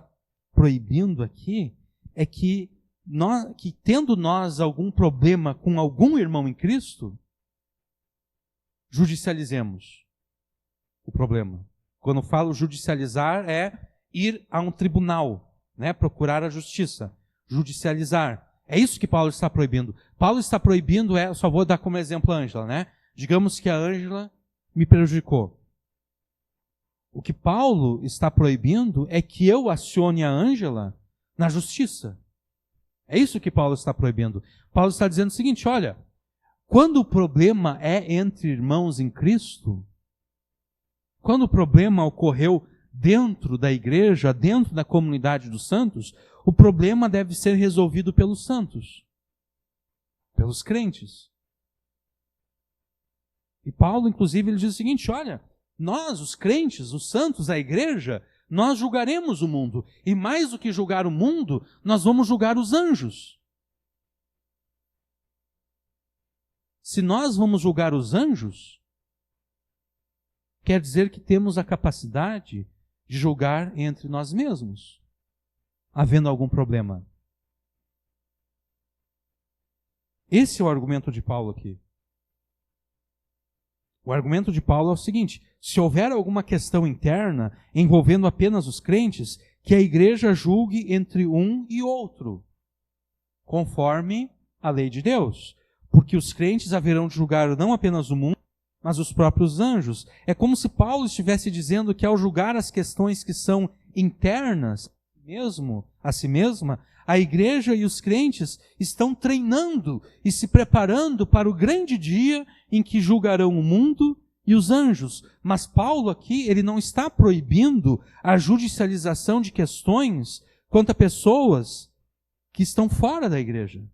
proibindo aqui é que tendo nós algum problema com algum irmão em Cristo, judicializemos o problema. Quando falo judicializar, é ir a um tribunal, né? Procurar a justiça, judicializar. É isso que Paulo está proibindo. Paulo está proibindo, só vou dar como exemplo a Ângela, né? Digamos que a Ângela me prejudicou. O que Paulo está proibindo é que eu acione a Ângela na justiça. É isso que Paulo está proibindo. Paulo está dizendo o seguinte, olha, quando o problema é entre irmãos em Cristo, quando o problema ocorreu dentro da igreja, dentro da comunidade dos santos, o problema deve ser resolvido pelos santos, pelos crentes. E Paulo, inclusive, ele diz o seguinte, olha, nós, os crentes, os santos, a igreja, nós julgaremos o mundo. E mais do que julgar o mundo, nós vamos julgar os anjos. Se nós vamos julgar os anjos, quer dizer que temos a capacidade de julgar entre nós mesmos, havendo algum problema. Esse é o argumento de Paulo aqui. O argumento de Paulo é o seguinte, se houver alguma questão interna envolvendo apenas os crentes, que a igreja julgue entre um e outro, conforme a lei de Deus. Porque os crentes haverão de julgar não apenas o mundo, mas os próprios anjos. É como se Paulo estivesse dizendo que ao julgar as questões que são internas, mesmo a si mesma, a igreja e os crentes estão treinando e se preparando para o grande dia em que julgarão o mundo e os anjos. Mas Paulo aqui, ele não está proibindo a judicialização de questões quanto a pessoas que estão fora da igreja.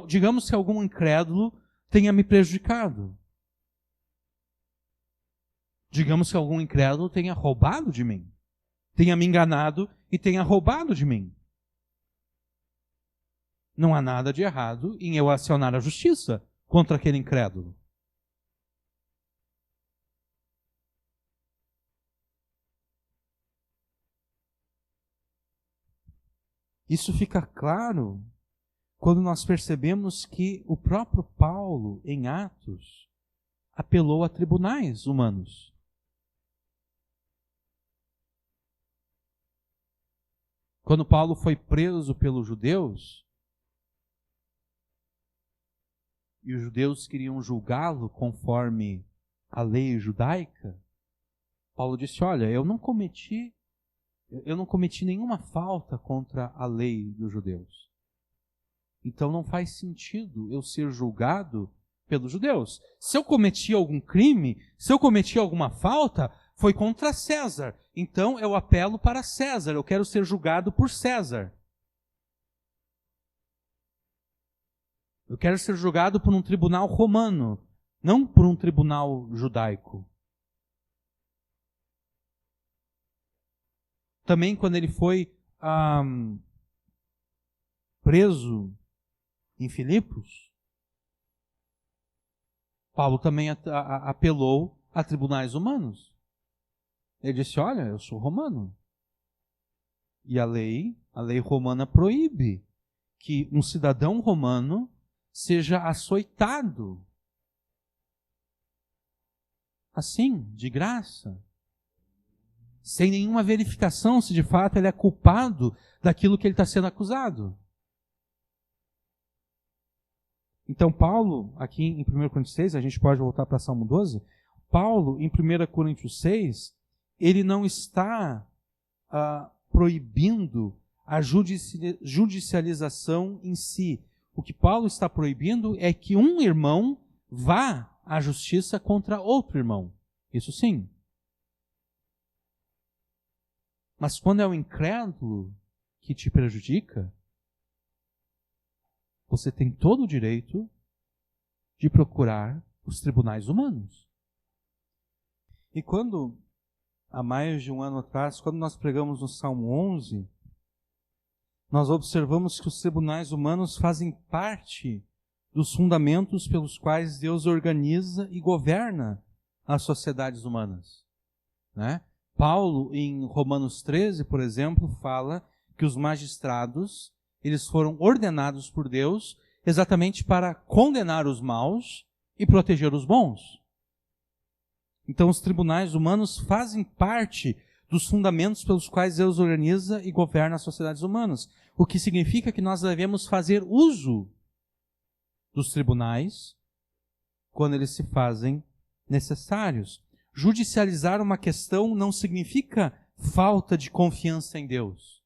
Digamos que algum incrédulo tenha me prejudicado. Digamos que algum incrédulo tenha roubado de mim. Tenha me enganado e tenha roubado de mim. Não há nada de errado em eu acionar a justiça contra aquele incrédulo. Isso fica claro quando nós percebemos que o próprio Paulo, em Atos, apelou a tribunais humanos. Quando Paulo foi preso pelos judeus, e os judeus queriam julgá-lo conforme a lei judaica, Paulo disse, olha, eu não cometi nenhuma falta contra a lei dos judeus. Então não faz sentido eu ser julgado pelos judeus. Se eu cometi algum crime, se eu cometi alguma falta, foi contra César. Então eu apelo para César, eu quero ser julgado por César. Eu quero ser julgado por um tribunal romano, não por um tribunal judaico. Também quando ele foi preso em Filipos, Paulo também apelou a tribunais humanos. Ele disse, olha, eu sou romano. E a lei romana proíbe que um cidadão romano seja açoitado. Assim, de graça. Sem nenhuma verificação se de fato ele é culpado daquilo que ele está sendo acusado. Então Paulo, aqui em 1 Coríntios 6, a gente pode voltar para Salmo 12, Paulo, em 1 Coríntios 6, ele não está proibindo a judicialização em si. O que Paulo está proibindo é que um irmão vá à justiça contra outro irmão. Isso sim. Mas quando é o incrédulo que te prejudica, você tem todo o direito de procurar os tribunais humanos. E quando, há mais de um ano atrás, quando nós pregamos no Salmo 11, nós observamos que os tribunais humanos fazem parte dos fundamentos pelos quais Deus organiza e governa as sociedades humanas, né? Paulo, em Romanos 13, por exemplo, fala que os magistrados, eles foram ordenados por Deus exatamente para condenar os maus e proteger os bons. Então, os tribunais humanos fazem parte dos fundamentos pelos quais Deus organiza e governa as sociedades humanas, o que significa que nós devemos fazer uso dos tribunais quando eles se fazem necessários. Judicializar uma questão não significa falta de confiança em Deus.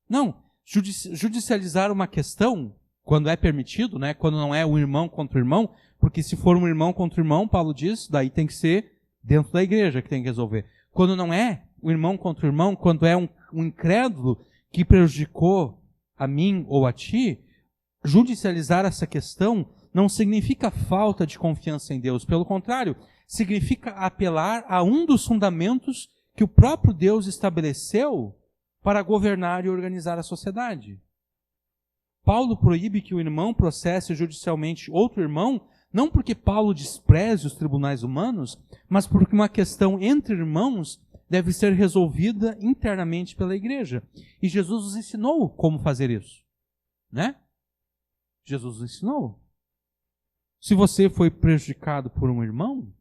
Não, judicializar uma questão, quando é permitido, né, quando não é um irmão contra o irmão, porque se for um irmão contra o irmão, Paulo diz, daí tem que ser dentro da igreja que tem que resolver. Quando não é o irmão contra o irmão, quando é um incrédulo que prejudicou a mim ou a ti, judicializar essa questão não significa falta de confiança em Deus. Pelo contrário, significa apelar a um dos fundamentos que o próprio Deus estabeleceu para governar e organizar a sociedade. Paulo proíbe que o irmão processe judicialmente outro irmão, não porque Paulo despreze os tribunais humanos, mas porque uma questão entre irmãos deve ser resolvida internamente pela igreja. E Jesus nos ensinou como fazer isso, né? Jesus nos ensinou. Se você foi prejudicado por um irmão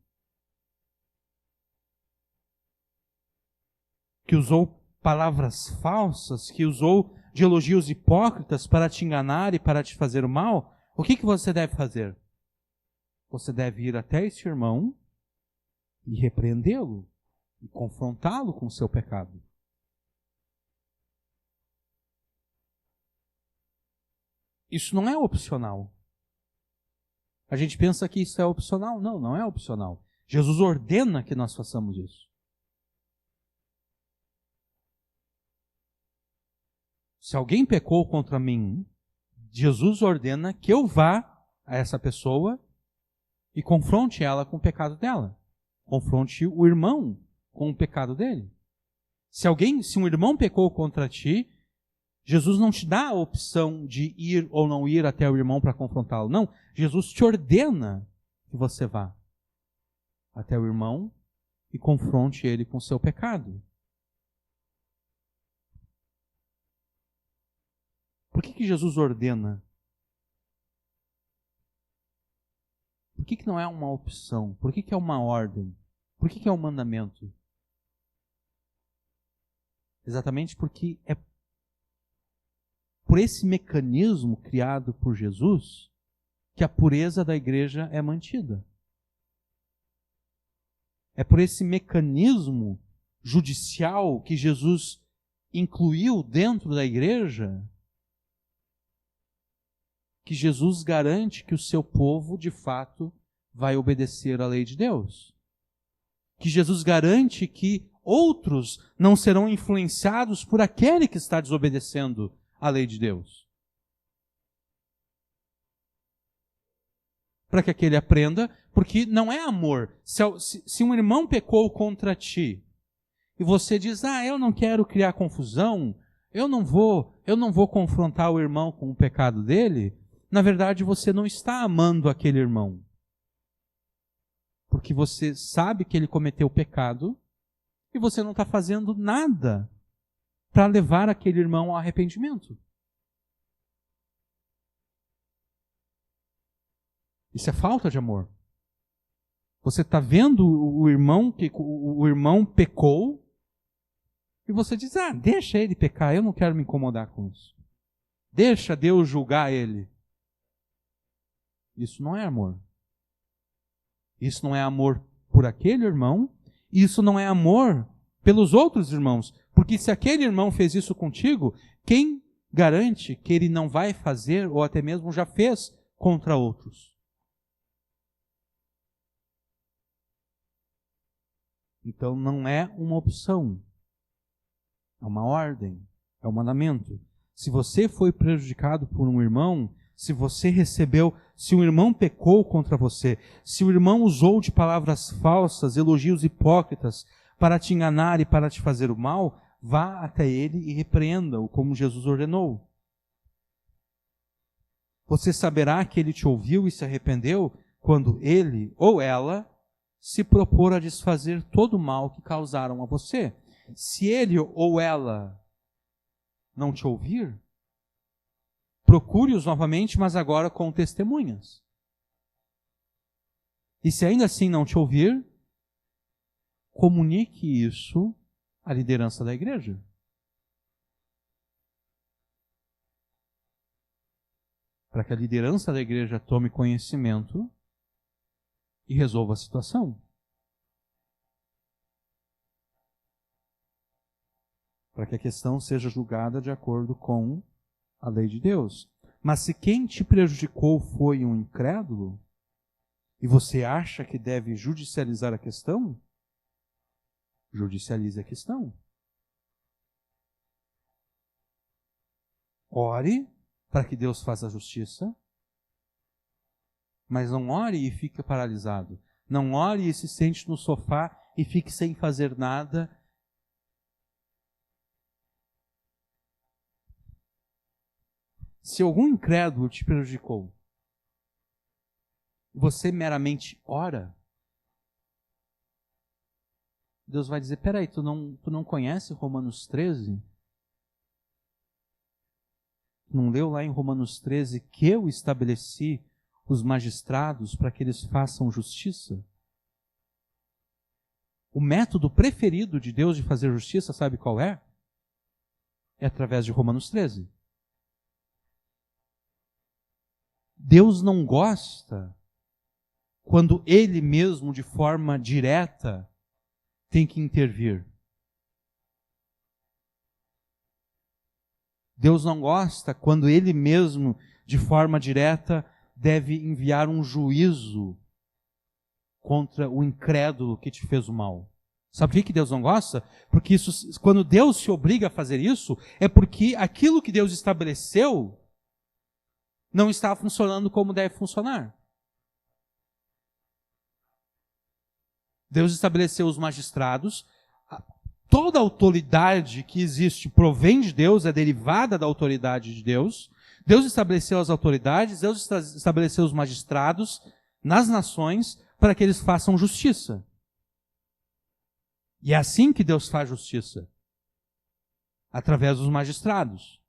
que usou palavras falsas, que usou de elogios hipócritas para te enganar e para te fazer o mal, o que você deve fazer? Você deve ir até esse irmão e repreendê-lo e confrontá-lo com o seu pecado. Isso não é opcional. A gente pensa que isso é opcional. Não, não é opcional. Jesus ordena que nós façamos isso. Se alguém pecou contra mim, Jesus ordena que eu vá a essa pessoa e confronte ela com o pecado dela. Confronte o irmão com o pecado dele. Se um irmão pecou contra ti, Jesus não te dá a opção de ir ou não ir até o irmão para confrontá-lo. Não, Jesus te ordena que você vá até o irmão e confronte ele com o seu pecado. Por que Jesus ordena? Por que não é uma opção? Por que é uma ordem? Por que é um mandamento? Exatamente porque é por esse mecanismo criado por Jesus que a pureza da igreja é mantida. É por esse mecanismo judicial que Jesus incluiu dentro da igreja que Jesus garante que o seu povo, de fato, vai obedecer à lei de Deus. Que Jesus garante que outros não serão influenciados por aquele que está desobedecendo à lei de Deus. Para que aquele aprenda, porque não é amor. Se um irmão pecou contra ti, e você diz, eu não quero criar confusão, eu não vou confrontar o irmão com o pecado dele, na verdade você não está amando aquele irmão. Porque você sabe que ele cometeu pecado e você não está fazendo nada para levar aquele irmão ao arrependimento. Isso é falta de amor. Você está vendo o irmão que o irmão pecou e você diz: deixa ele pecar, eu não quero me incomodar com isso. Deixa Deus julgar ele. Isso não é amor. Isso não é amor por aquele irmão, isso não é amor pelos outros irmãos. Porque se aquele irmão fez isso contigo, quem garante que ele não vai fazer, ou até mesmo já fez, contra outros? Então não é uma opção, é uma ordem, é um mandamento. Se você foi prejudicado por um irmão, se você recebeu, se um irmão pecou contra você, se o irmão usou de palavras falsas, elogios hipócritas, para te enganar e para te fazer o mal, vá até ele e repreenda-o, como Jesus ordenou. Você saberá que ele te ouviu e se arrependeu quando ele ou ela se propor a desfazer todo o mal que causaram a você. Se ele ou ela não te ouvir, procure-os novamente, mas agora com testemunhas. E se ainda assim não te ouvir, comunique isso à liderança da igreja. Para que a liderança da igreja tome conhecimento e resolva a situação. Para que a questão seja julgada de acordo com a lei de Deus. Mas se quem te prejudicou foi um incrédulo, e você acha que deve judicializar a questão, judicialize a questão. Ore para que Deus faça a justiça, mas não ore e fique paralisado. Não ore e se sente no sofá e fique sem fazer nada. Se algum incrédulo te prejudicou, você meramente ora, Deus vai dizer: peraí, tu não conhece Romanos 13? Não leu lá em Romanos 13 que eu estabeleci os magistrados para que eles façam justiça? O método preferido de Deus de fazer justiça, sabe qual é? É através de Romanos 13. Deus não gosta quando Ele mesmo, de forma direta, tem que intervir. Deus não gosta quando Ele mesmo, de forma direta, deve enviar um juízo contra o incrédulo que te fez o mal. Sabe por que Deus não gosta? Porque isso, quando Deus se obriga a fazer isso, é porque aquilo que Deus estabeleceu não está funcionando como deve funcionar. Deus estabeleceu os magistrados. Toda a autoridade que existe provém de Deus, é derivada da autoridade de Deus. Deus estabeleceu as autoridades, Deus estabeleceu os magistrados nas nações para que eles façam justiça. E é assim que Deus faz justiça, através dos magistrados.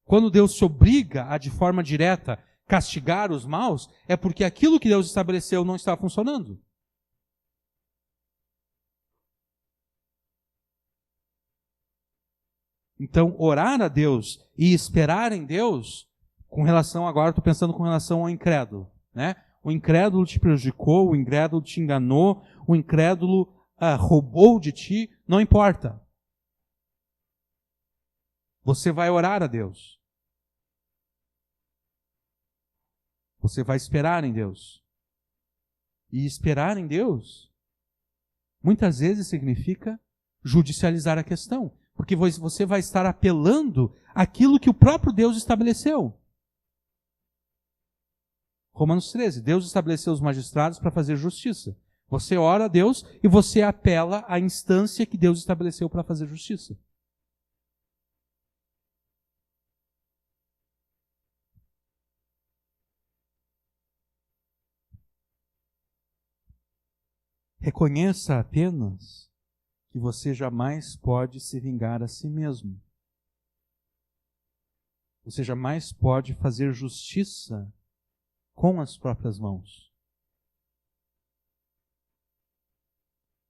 Quando Deus se obriga a, de forma direta, castigar os maus, é porque aquilo que Deus estabeleceu não está funcionando. Então, orar a Deus e esperar em Deus, com relação, agora estou pensando com relação ao incrédulo, né? O incrédulo te prejudicou, o incrédulo te enganou, o incrédulo roubou de ti, não importa. Você vai orar a Deus. Você vai esperar em Deus. E esperar em Deus, muitas vezes significa judicializar a questão. Porque você vai estar apelando àquilo que o próprio Deus estabeleceu. Romanos 13, Deus estabeleceu os magistrados para fazer justiça. Você ora a Deus e você apela à instância que Deus estabeleceu para fazer justiça. Reconheça apenas que você jamais pode se vingar a si mesmo. Você jamais pode fazer justiça com as próprias mãos.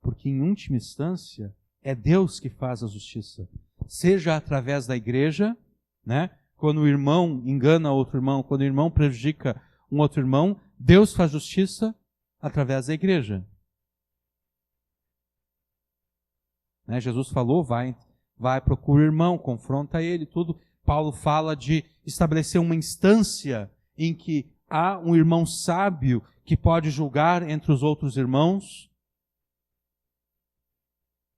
Porque, em última instância, é Deus que faz a justiça. Seja através da igreja, né? Quando o irmão engana outro irmão, quando o irmão prejudica um outro irmão, Deus faz justiça através da igreja. Né? Jesus falou, vai, procura o irmão, confronta ele, tudo. Paulo fala de estabelecer uma instância em que há um irmão sábio que pode julgar entre os outros irmãos.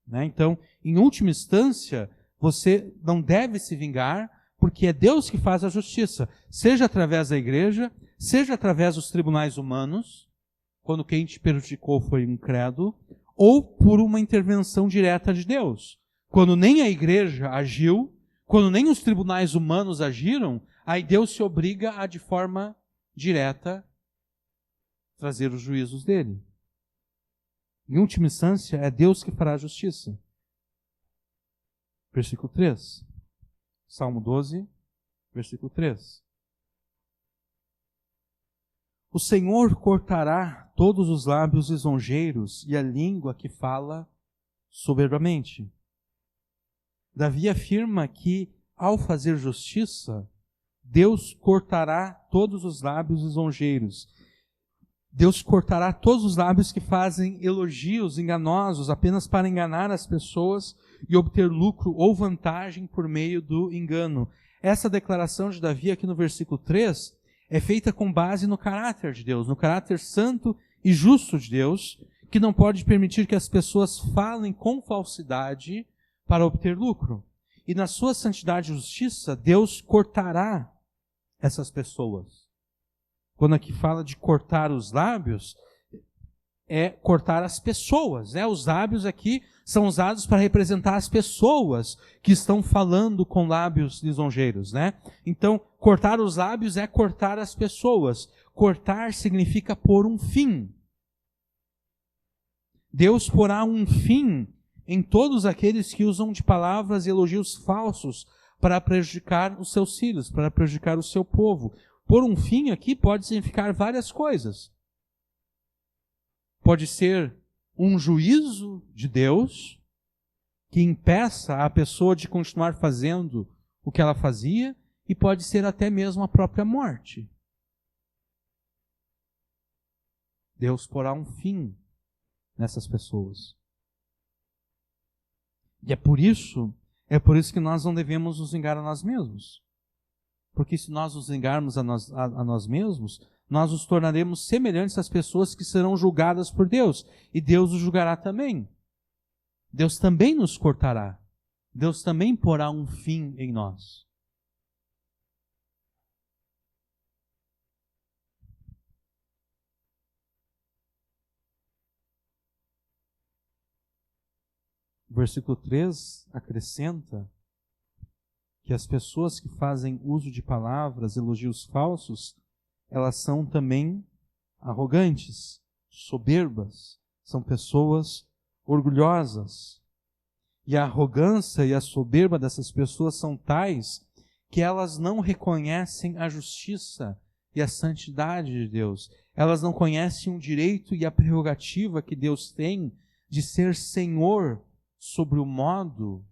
Né? Então, em última instância, você não deve se vingar, porque é Deus que faz a justiça, seja através da igreja, seja através dos tribunais humanos, quando quem te prejudicou foi um incrédulo, ou por uma intervenção direta de Deus. Quando nem a igreja agiu, quando nem os tribunais humanos agiram, aí Deus se obriga a, de forma direta, trazer os juízos dele. Em última instância, é Deus que fará a justiça. Versículo 3. Salmo 12, versículo 3. O Senhor cortará todos os lábios lisonjeiros e a língua que fala soberbamente. Davi afirma que, ao fazer justiça, Deus cortará todos os lábios lisonjeiros. Deus cortará todos os lábios que fazem elogios enganosos apenas para enganar as pessoas e obter lucro ou vantagem por meio do engano. Essa declaração de Davi aqui no versículo 3 é feita com base no caráter de Deus, no caráter santo e justo de Deus, que não pode permitir que as pessoas falem com falsidade para obter lucro. E na sua santidade e justiça, Deus cortará essas pessoas. Quando aqui fala de cortar os lábios, é cortar as pessoas. Né? Os lábios aqui são usados para representar as pessoas que estão falando com lábios lisonjeiros. Né? Então, cortar os lábios é cortar as pessoas. Cortar significa pôr um fim. Deus porá um fim em todos aqueles que usam de palavras e elogios falsos para prejudicar os seus filhos, para prejudicar o seu povo. Por um fim aqui pode significar várias coisas. Pode ser um juízo de Deus que impeça a pessoa de continuar fazendo o que ela fazia, e pode ser até mesmo a própria morte. Deus porá um fim nessas pessoas. E é por isso que nós não devemos nos vingar a nós mesmos. Porque se nós nos vingarmos a nós mesmos, nós nos tornaremos semelhantes às pessoas que serão julgadas por Deus. E Deus os julgará também. Deus também nos cortará. Deus também porá um fim em nós. O versículo 3 acrescenta que as pessoas que fazem uso de palavras, elogios falsos, elas são também arrogantes, soberbas, são pessoas orgulhosas. E a arrogância e a soberba dessas pessoas são tais que elas não reconhecem a justiça e a santidade de Deus. Elas não conhecem o direito e a prerrogativa que Deus tem de ser Senhor sobre o modo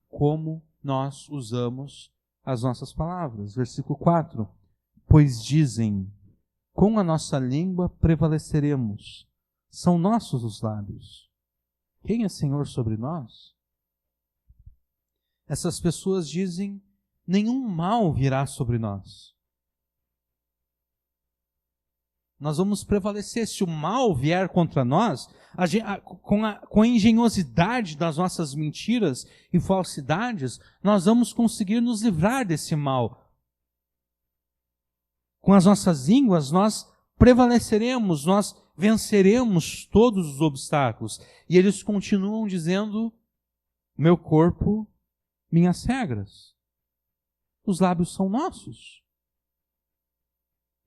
como nós usamos as nossas palavras. Versículo 4. Pois dizem, com a nossa língua prevaleceremos, são nossos os lábios. Quem é Senhor sobre nós? Essas pessoas dizem, nenhum mal virá sobre nós. Nós vamos prevalecer. Se o mal vier contra nós, com a engenhosidade das nossas mentiras e falsidades, nós vamos conseguir nos livrar desse mal. Com as nossas línguas, nós prevaleceremos, nós venceremos todos os obstáculos. E eles continuam dizendo, meu corpo, minhas regras. Os lábios são nossos.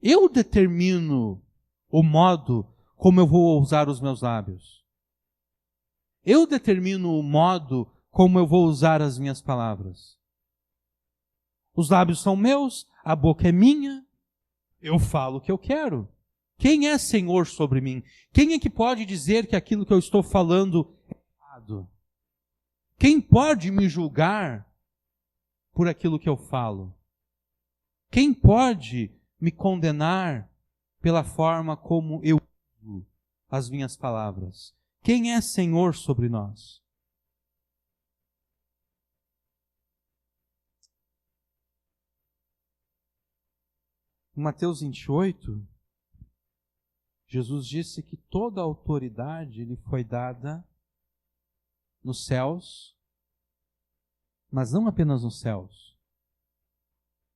Eu determino o modo como eu vou usar os meus lábios. Eu determino o modo como eu vou usar as minhas palavras. Os lábios são meus, a boca é minha, eu falo o que eu quero. Quem é Senhor sobre mim? Quem é que pode dizer que aquilo que eu estou falando é errado? Quem pode me julgar por aquilo que eu falo? Quem pode me condenar pela forma como eu uso as minhas palavras? Quem é Senhor sobre nós? Em Mateus 28, Jesus disse que toda a autoridade lhe foi dada nos céus, mas não apenas nos céus.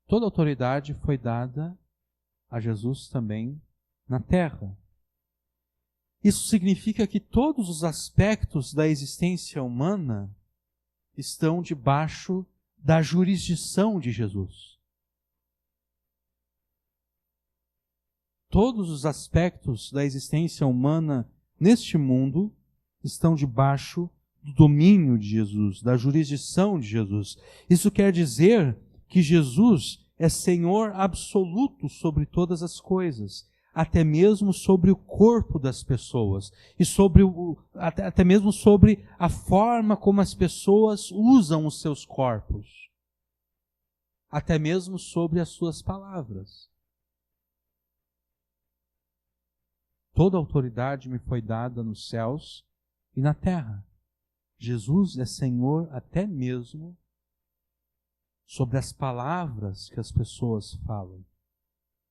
Toda a autoridade foi dada a Jesus também na terra. Isso significa que todos os aspectos da existência humana estão debaixo da jurisdição de Jesus. Todos os aspectos da existência humana neste mundo estão debaixo do domínio de Jesus, da jurisdição de Jesus. Isso quer dizer que Jesus é Senhor absoluto sobre todas as coisas, até mesmo sobre o corpo das pessoas e sobre até mesmo sobre a forma como as pessoas usam os seus corpos, até mesmo sobre as suas palavras. Toda autoridade me foi dada nos céus e na terra. Jesus é Senhor até mesmo sobre as palavras que as pessoas falam,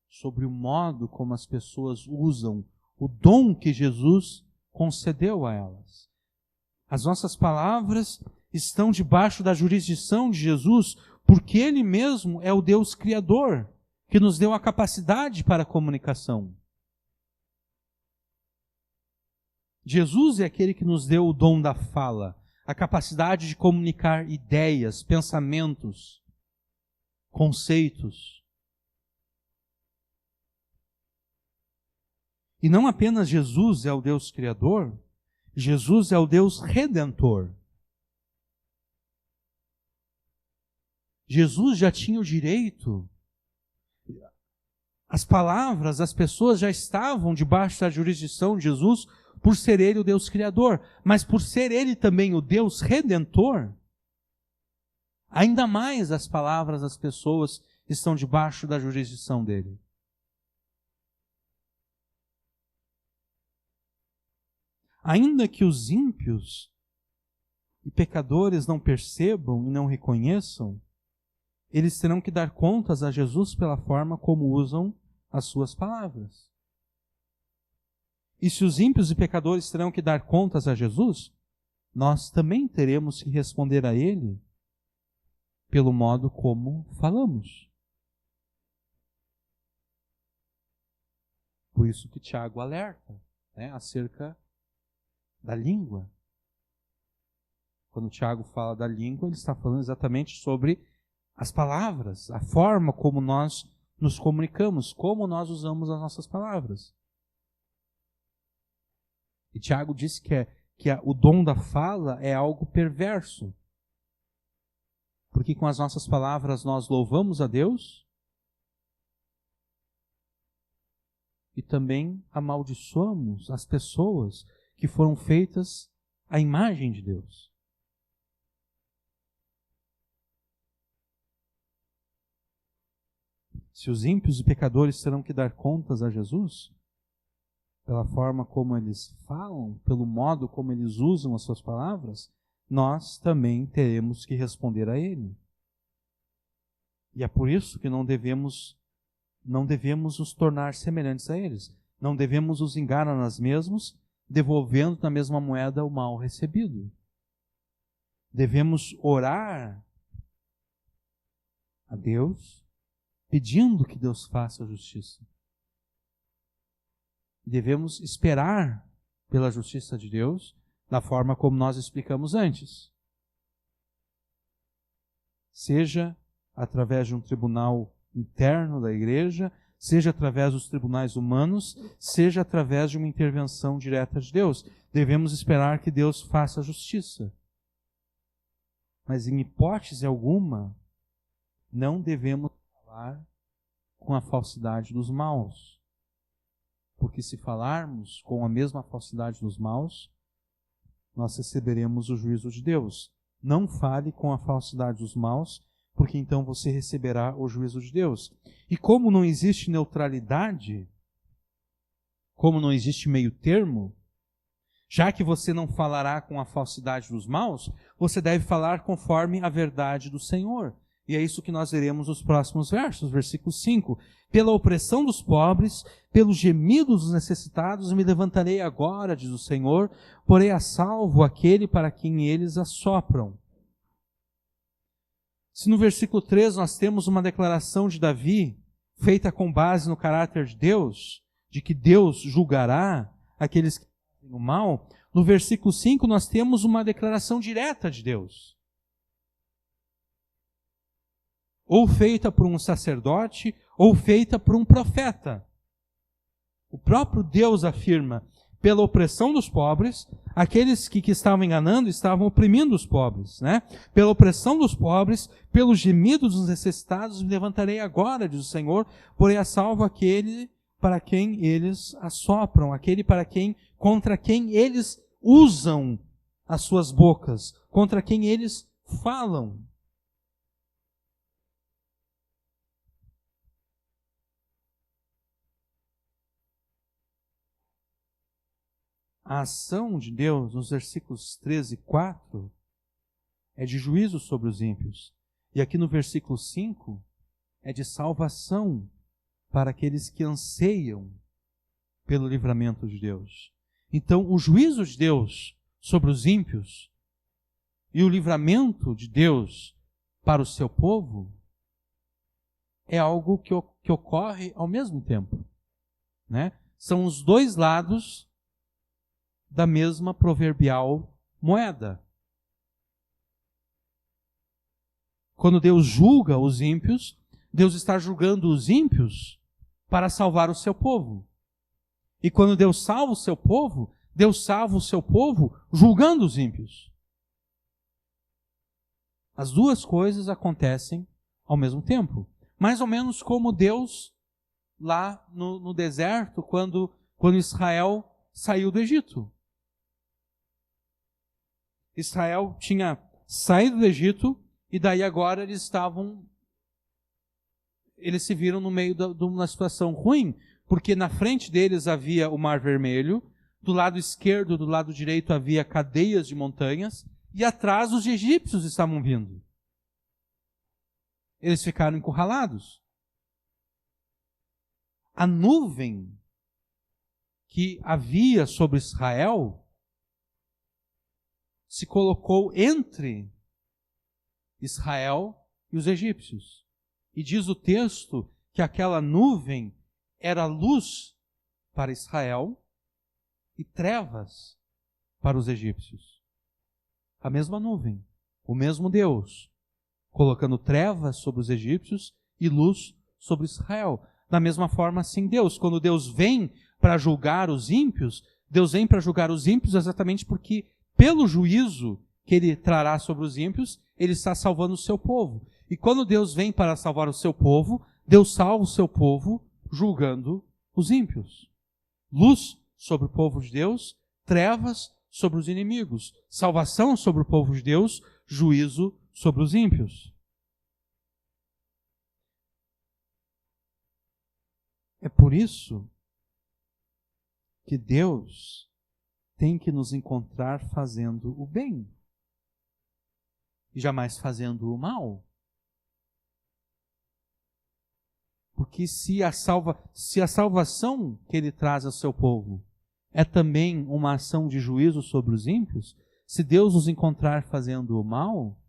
sobre o modo como as pessoas usam o dom que Jesus concedeu a elas. As nossas palavras estão debaixo da jurisdição de Jesus, porque Ele mesmo é o Deus Criador, que nos deu a capacidade para a comunicação. Jesus é aquele que nos deu o dom da fala, a capacidade de comunicar ideias, pensamentos, conceitos. E não apenas Jesus é o Deus Criador, Jesus é o Deus Redentor. Jesus já tinha o direito. As palavras, as pessoas já estavam debaixo da jurisdição de Jesus por ser Ele o Deus Criador, mas por ser Ele também o Deus Redentor, ainda mais as palavras das pessoas estão debaixo da jurisdição dEle. Ainda que os ímpios e pecadores não percebam e não reconheçam, eles terão que dar contas a Jesus pela forma como usam as suas palavras. E se os ímpios e pecadores terão que dar contas a Jesus, nós também teremos que responder a Ele pelo modo como falamos. Por isso que Tiago alerta, acerca da língua. Quando Tiago fala da língua, ele está falando exatamente sobre as palavras, a forma como nós nos comunicamos, como nós usamos as nossas palavras. E Tiago disse que o dom da fala é algo perverso. Porque com as nossas palavras nós louvamos a Deus e também amaldiçoamos as pessoas que foram feitas à imagem de Deus. Se os ímpios e pecadores terão que dar contas a Jesus, pela forma como eles falam, pelo modo como eles usam as suas palavras, nós também teremos que responder a Ele. E é por isso que não devemos nos tornar semelhantes a eles. Não devemos nos enganar a nós mesmos, devolvendo na mesma moeda o mal recebido. Devemos orar a Deus, pedindo que Deus faça a justiça. Devemos esperar pela justiça de Deus, da forma como nós explicamos antes. Seja através de um tribunal interno da igreja, seja através dos tribunais humanos, seja através de uma intervenção direta de Deus. Devemos esperar que Deus faça justiça. Mas em hipótese alguma, não devemos falar com a falsidade dos maus. Porque se falarmos com a mesma falsidade dos maus, nós receberemos o juízo de Deus. Não fale com a falsidade dos maus, porque então você receberá o juízo de Deus. E como não existe neutralidade, como não existe meio termo, já que você não falará com a falsidade dos maus, você deve falar conforme a verdade do Senhor. E é isso que nós veremos nos próximos versos, versículo 5. Pela opressão dos pobres, pelos gemidos dos necessitados, me levantarei agora, diz o Senhor, porei a salvo aquele para quem eles assopram. Se no versículo 3 nós temos uma declaração de Davi, feita com base no caráter de Deus, de que Deus julgará aqueles que fazem o mal, no versículo 5 nós temos uma declaração direta de Deus. Ou feita por um sacerdote, ou feita por um profeta. O próprio Deus afirma, pela opressão dos pobres, aqueles que estavam enganando estavam oprimindo os pobres, né? Pela opressão dos pobres, pelos gemidos dos necessitados, me levantarei agora, diz o Senhor, porém a salvo aquele para quem eles assopram, aquele contra quem eles usam as suas bocas, contra quem eles falam. A ação de Deus, nos versículos 13 e 4, é de juízo sobre os ímpios. E aqui no versículo 5, é de salvação para aqueles que anseiam pelo livramento de Deus. Então, o juízo de Deus sobre os ímpios e o livramento de Deus para o seu povo é algo que ocorre ao mesmo tempo, né? São os dois lados da mesma proverbial moeda. Quando Deus julga os ímpios, Deus está julgando os ímpios para salvar o seu povo. E quando Deus salva o seu povo, Deus salva o seu povo julgando os ímpios. As duas coisas acontecem ao mesmo tempo. Mais ou menos como Deus lá no deserto, quando Israel saiu do Egito. Israel tinha saído do Egito e daí agora eles se viram no meio de uma situação ruim, porque na frente deles havia o Mar Vermelho, do lado esquerdo, do lado direito havia cadeias de montanhas e atrás os egípcios estavam vindo. Eles ficaram encurralados. A nuvem que havia sobre Israel se colocou entre Israel e os egípcios. E diz o texto que aquela nuvem era luz para Israel e trevas para os egípcios. A mesma nuvem, o mesmo Deus, colocando trevas sobre os egípcios e luz sobre Israel. Da mesma forma, assim Deus, quando Deus vem para julgar os ímpios, Deus vem para julgar os ímpios exatamente porque pelo juízo que ele trará sobre os ímpios, ele está salvando o seu povo. E quando Deus vem para salvar o seu povo, Deus salva o seu povo julgando os ímpios. Luz sobre o povo de Deus, trevas sobre os inimigos. Salvação sobre o povo de Deus, juízo sobre os ímpios. É por isso que Deus tem que nos encontrar fazendo o bem e jamais fazendo o mal. Porque se a salvação que ele traz ao seu povo é também uma ação de juízo sobre os ímpios, se Deus nos encontrar fazendo o mal,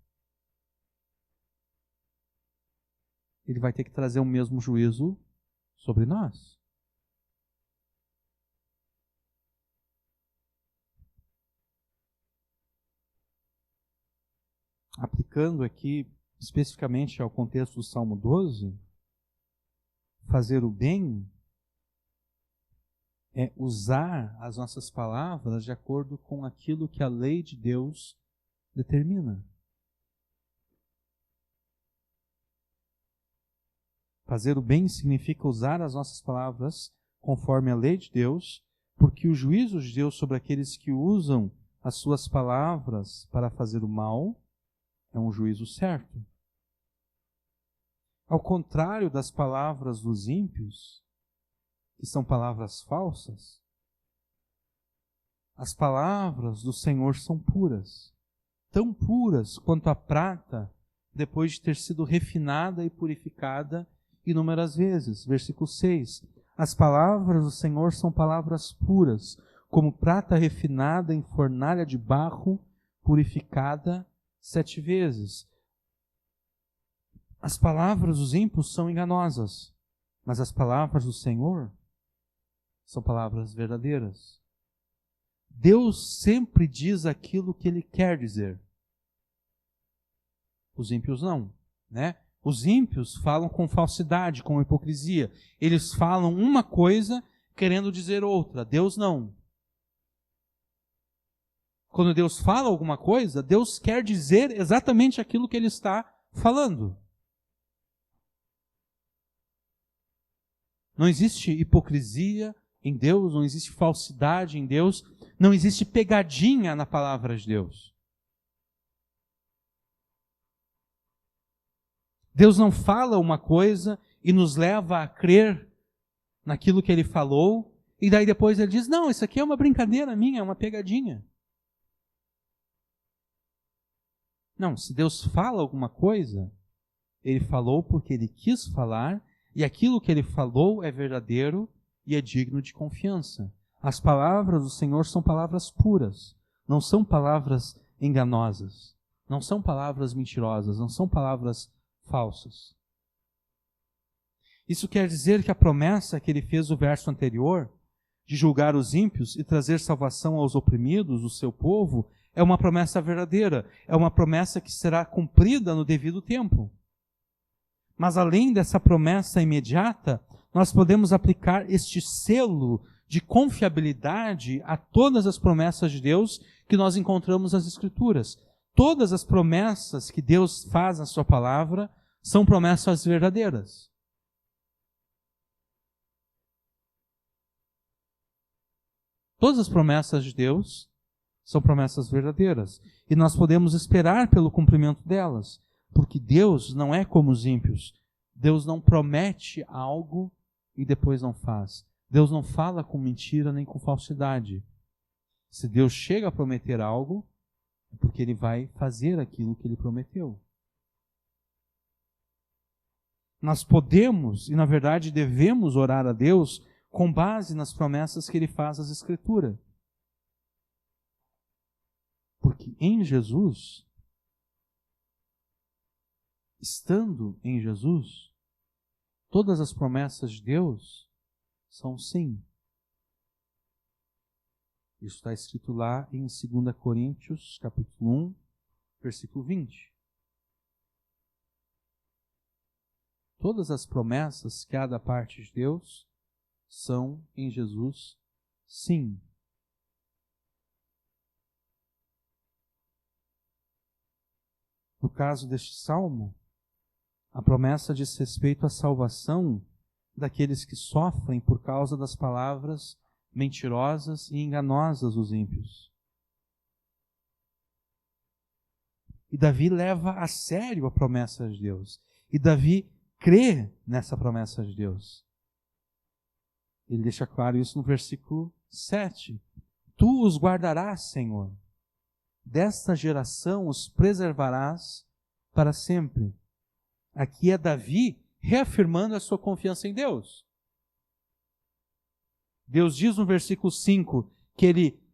ele vai ter que trazer o mesmo juízo sobre nós. Aplicando aqui especificamente ao contexto do Salmo 12, fazer o bem é usar as nossas palavras de acordo com aquilo que a lei de Deus determina. Fazer o bem significa usar as nossas palavras conforme a lei de Deus, porque o juízo de Deus sobre aqueles que usam as suas palavras para fazer o mal é um juízo certo. Ao contrário das palavras dos ímpios, que são palavras falsas, as palavras do Senhor são puras, tão puras quanto a prata depois de ter sido refinada e purificada inúmeras vezes. Versículo 6. As palavras do Senhor são palavras puras, como prata refinada em fornalha de barro, purificada 7 vezes. As palavras dos ímpios são enganosas, mas as palavras do Senhor são palavras verdadeiras. Deus sempre diz aquilo que Ele quer dizer. Os ímpios não, né? Os ímpios falam com falsidade, com hipocrisia. Eles falam uma coisa querendo dizer outra. Deus não. Quando Deus fala alguma coisa, Deus quer dizer exatamente aquilo que Ele está falando. Não existe hipocrisia em Deus, não existe falsidade em Deus, não existe pegadinha na palavra de Deus. Deus não fala uma coisa e nos leva a crer naquilo que Ele falou, e daí depois Ele diz, não, isso aqui é uma brincadeira minha, é uma pegadinha. Não, se Deus fala alguma coisa, Ele falou porque Ele quis falar, e aquilo que Ele falou é verdadeiro e é digno de confiança. As palavras do Senhor são palavras puras, não são palavras enganosas, não são palavras mentirosas, não são palavras falsas. Isso quer dizer que a promessa que Ele fez no verso anterior, de julgar os ímpios e trazer salvação aos oprimidos, o seu povo, é uma promessa verdadeira, é uma promessa que será cumprida no devido tempo. Mas além dessa promessa imediata, nós podemos aplicar este selo de confiabilidade a todas as promessas de Deus que nós encontramos nas Escrituras. Todas as promessas que Deus faz na sua palavra são promessas verdadeiras. Todas as promessas de Deus são promessas verdadeiras. E nós podemos esperar pelo cumprimento delas. Porque Deus não é como os ímpios. Deus não promete algo e depois não faz. Deus não fala com mentira nem com falsidade. Se Deus chega a prometer algo, é porque Ele vai fazer aquilo que Ele prometeu. Nós podemos e, na verdade, devemos orar a Deus com base nas promessas que Ele faz às Escrituras. Porque em Jesus, estando em Jesus, todas as promessas de Deus são sim. Isso está escrito lá em 2 Coríntios, capítulo 1, versículo 20. Todas as promessas que há da parte de Deus são em Jesus, sim. No caso deste salmo, a promessa diz respeito à salvação daqueles que sofrem por causa das palavras mentirosas e enganosas dos ímpios. E Davi leva a sério a promessa de Deus. E Davi crê nessa promessa de Deus. Ele deixa claro isso no versículo 7. Tu os guardarás, Senhor. Desta geração os preservarás para sempre. Aqui é Davi reafirmando a sua confiança em Deus. Deus diz no versículo 5 que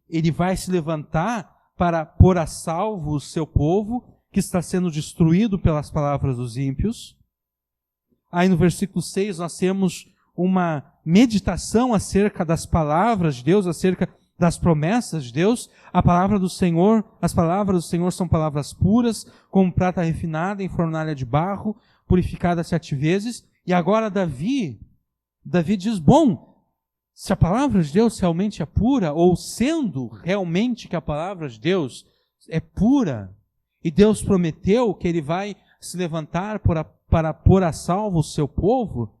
ele vai se levantar para pôr a salvo o seu povo, que está sendo destruído pelas palavras dos ímpios. Aí no versículo 6 nós temos uma meditação acerca das palavras de Deus, acerca das promessas de Deus. A palavra do Senhor, as palavras do Senhor são palavras puras, como prata refinada em fornalha de barro, purificada 7 vezes. E agora Davi Davi diz, bom, se a palavra de Deus realmente é pura, ou sendo realmente que a palavra de Deus é pura, e Deus prometeu que Ele vai se levantar para pôr a salvo o seu povo,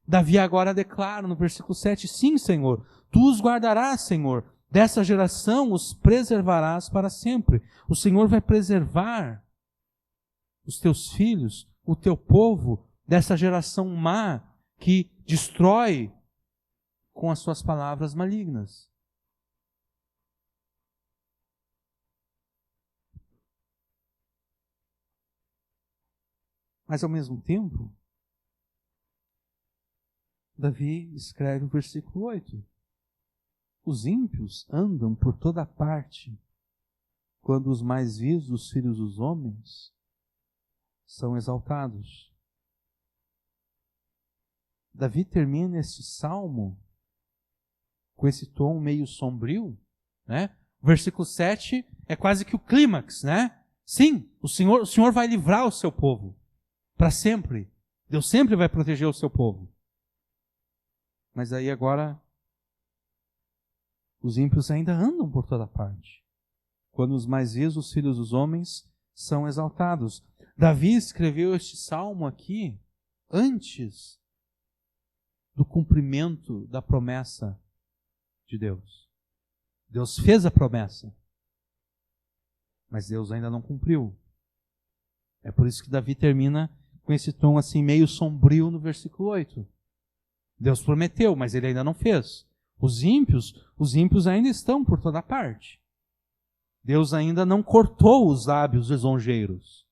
Davi agora declara no versículo 7, sim, Senhor, Tu os guardarás, Senhor, dessa geração os preservarás para sempre. O Senhor vai preservar os Teus filhos, o Teu povo, dessa geração má que destrói com as suas palavras malignas. Mas ao mesmo tempo, Davi escreve o versículo 8. Os ímpios andam por toda parte, quando os mais vis dos filhos dos homens são exaltados. Davi termina este salmo com esse tom meio sombrio, né? O versículo 7 é quase que o clímax, né? Sim, o Senhor vai livrar o seu povo para sempre. Deus sempre vai proteger o seu povo. Mas aí agora, os ímpios ainda andam por toda parte, quando os mais vis, os filhos dos homens, são exaltados. Davi escreveu este salmo aqui antes do cumprimento da promessa de Deus. Deus fez a promessa, mas Deus ainda não cumpriu. É por isso que Davi termina com esse tom assim meio sombrio no versículo 8. Deus prometeu, mas Ele ainda não fez. Os ímpios ainda estão por toda parte. Deus ainda não cortou os lábios lisonjeiros.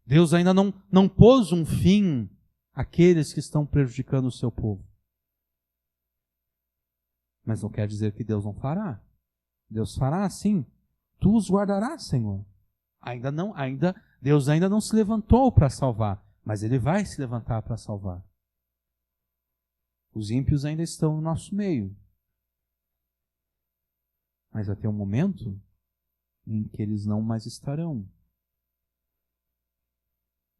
Deus ainda não pôs um fim àqueles que estão prejudicando o seu povo. Mas não quer dizer que Deus não fará. Deus fará sim. Tu os guardarás, Senhor. Deus ainda não se levantou para salvar, mas Ele vai se levantar para salvar. Os ímpios ainda estão no nosso meio. Mas vai ter um momento em que eles não mais estarão.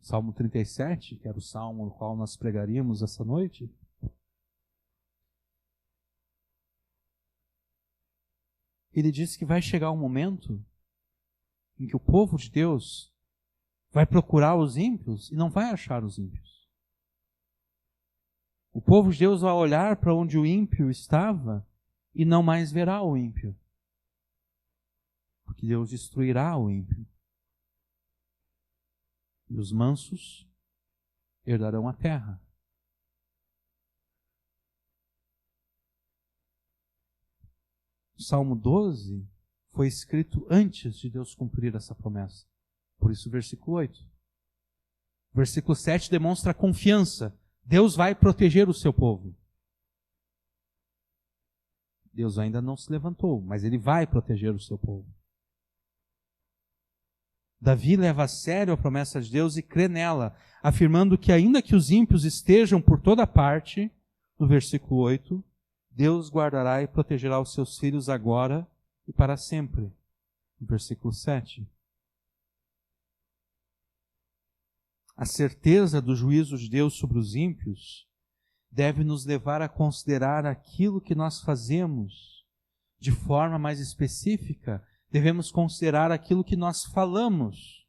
Salmo 37, que era o salmo no qual nós pregaríamos essa noite, ele diz que vai chegar um momento em que o povo de Deus vai procurar os ímpios e não vai achar os ímpios. O povo de Deus vai olhar para onde o ímpio estava e não mais verá o ímpio. Porque Deus destruirá o ímpio. E os mansos herdarão a terra. O Salmo 12 foi escrito antes de Deus cumprir essa promessa. Por isso o versículo 8. O versículo 7 demonstra a confiança. Deus vai proteger o seu povo. Deus ainda não se levantou, mas Ele vai proteger o seu povo. Davi leva a sério a promessa de Deus e crê nela, afirmando que ainda que os ímpios estejam por toda parte, no versículo 8, Deus guardará e protegerá os seus filhos agora e para sempre. No versículo 7. A certeza do juízo de Deus sobre os ímpios deve nos levar a considerar aquilo que nós fazemos de forma mais específica. Devemos considerar aquilo que nós falamos.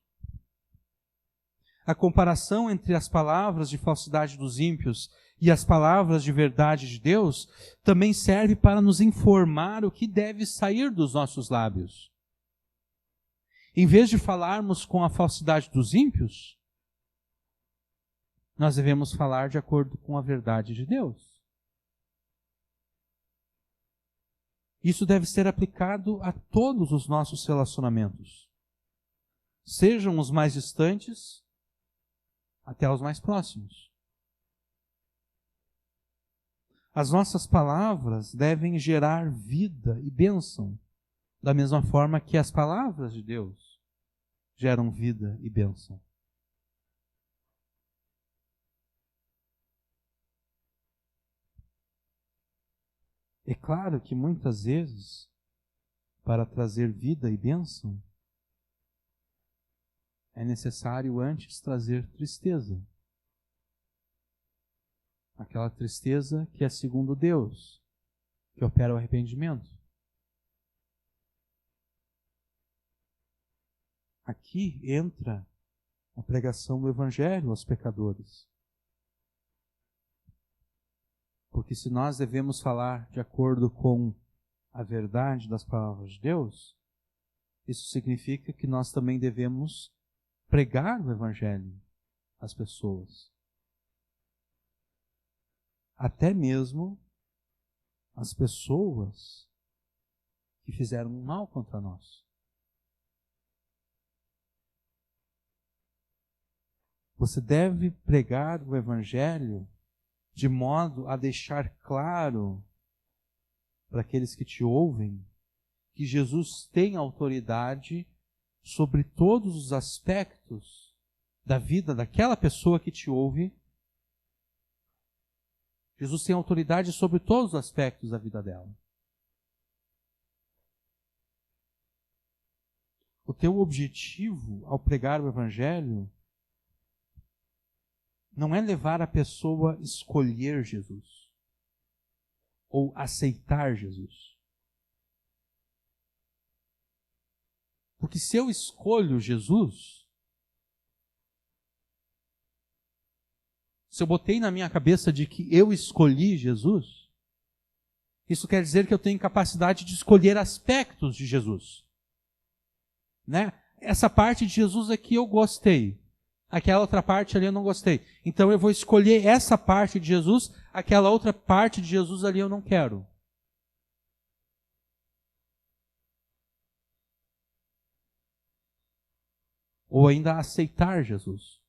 A comparação entre as palavras de falsidade dos ímpios e as palavras de verdade de Deus também serve para nos informar o que deve sair dos nossos lábios. Em vez de falarmos com a falsidade dos ímpios, nós devemos falar de acordo com a verdade de Deus. Isso deve ser aplicado a todos os nossos relacionamentos, sejam os mais distantes até os mais próximos. As nossas palavras devem gerar vida e bênção, da mesma forma que as palavras de Deus geram vida e bênção. É claro que muitas vezes, para trazer vida e bênção, é necessário antes trazer tristeza. Aquela tristeza que é segundo Deus, que opera o arrependimento. Aqui entra a pregação do Evangelho aos pecadores. Porque se nós devemos falar de acordo com a verdade das palavras de Deus, isso significa que nós também devemos pregar o Evangelho às pessoas. Até mesmo as pessoas que fizeram mal contra nós. Você deve pregar o Evangelho de modo a deixar claro para aqueles que te ouvem que Jesus tem autoridade sobre todos os aspectos da vida daquela pessoa que te ouve. Jesus tem autoridade sobre todos os aspectos da vida dela. O teu objetivo ao pregar o Evangelho não é levar a pessoa a escolher Jesus ou aceitar Jesus. Porque se eu escolho Jesus, se eu botei na minha cabeça de que eu escolhi Jesus, isso quer dizer que eu tenho capacidade de escolher aspectos de Jesus. Né? Essa parte de Jesus aqui eu gostei. Aquela outra parte ali eu não gostei. Então eu vou escolher essa parte de Jesus, aquela outra parte de Jesus ali eu não quero. Ou ainda aceitar Jesus.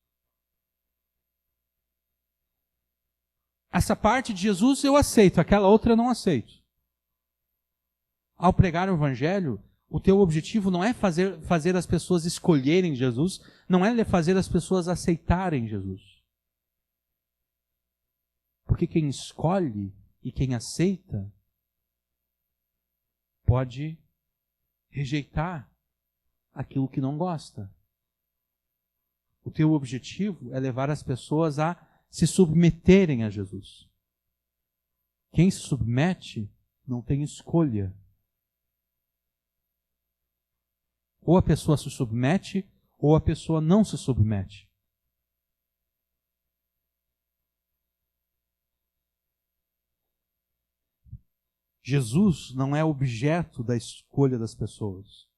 Essa parte de Jesus eu aceito, aquela outra eu não aceito. Ao pregar o Evangelho, o teu objetivo não é fazer as pessoas escolherem Jesus, não é fazer as pessoas aceitarem Jesus. Porque quem escolhe e quem aceita pode rejeitar aquilo que não gosta. O teu objetivo é levar as pessoas a se submeterem a Jesus. Quem se submete não tem escolha. Ou a pessoa se submete, ou a pessoa não se submete. Jesus não é objeto da escolha das pessoas.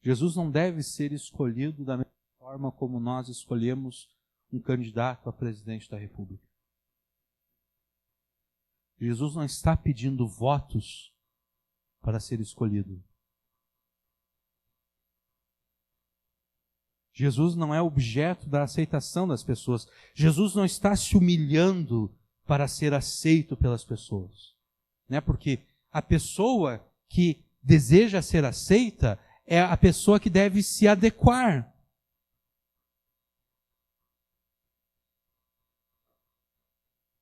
Jesus não deve ser escolhido da mesma forma como nós escolhemos um candidato a presidente da República. Jesus não está pedindo votos para ser escolhido. Jesus não é objeto da aceitação das pessoas. Jesus não está se humilhando para ser aceito pelas pessoas. Né? Porque a pessoa que deseja ser aceita é a pessoa que deve se adequar.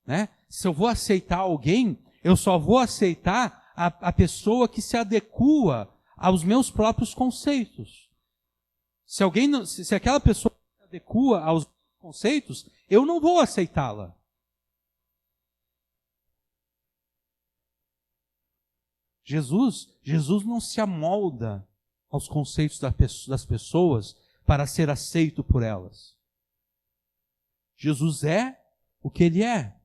Né? Se eu vou aceitar alguém, eu só vou aceitar a pessoa que se adequa aos meus próprios conceitos. Se aquela pessoa se adequa aos conceitos, eu não vou aceitá-la. Jesus não se amolda aos conceitos das pessoas para ser aceito por elas. Jesus é o que ele é.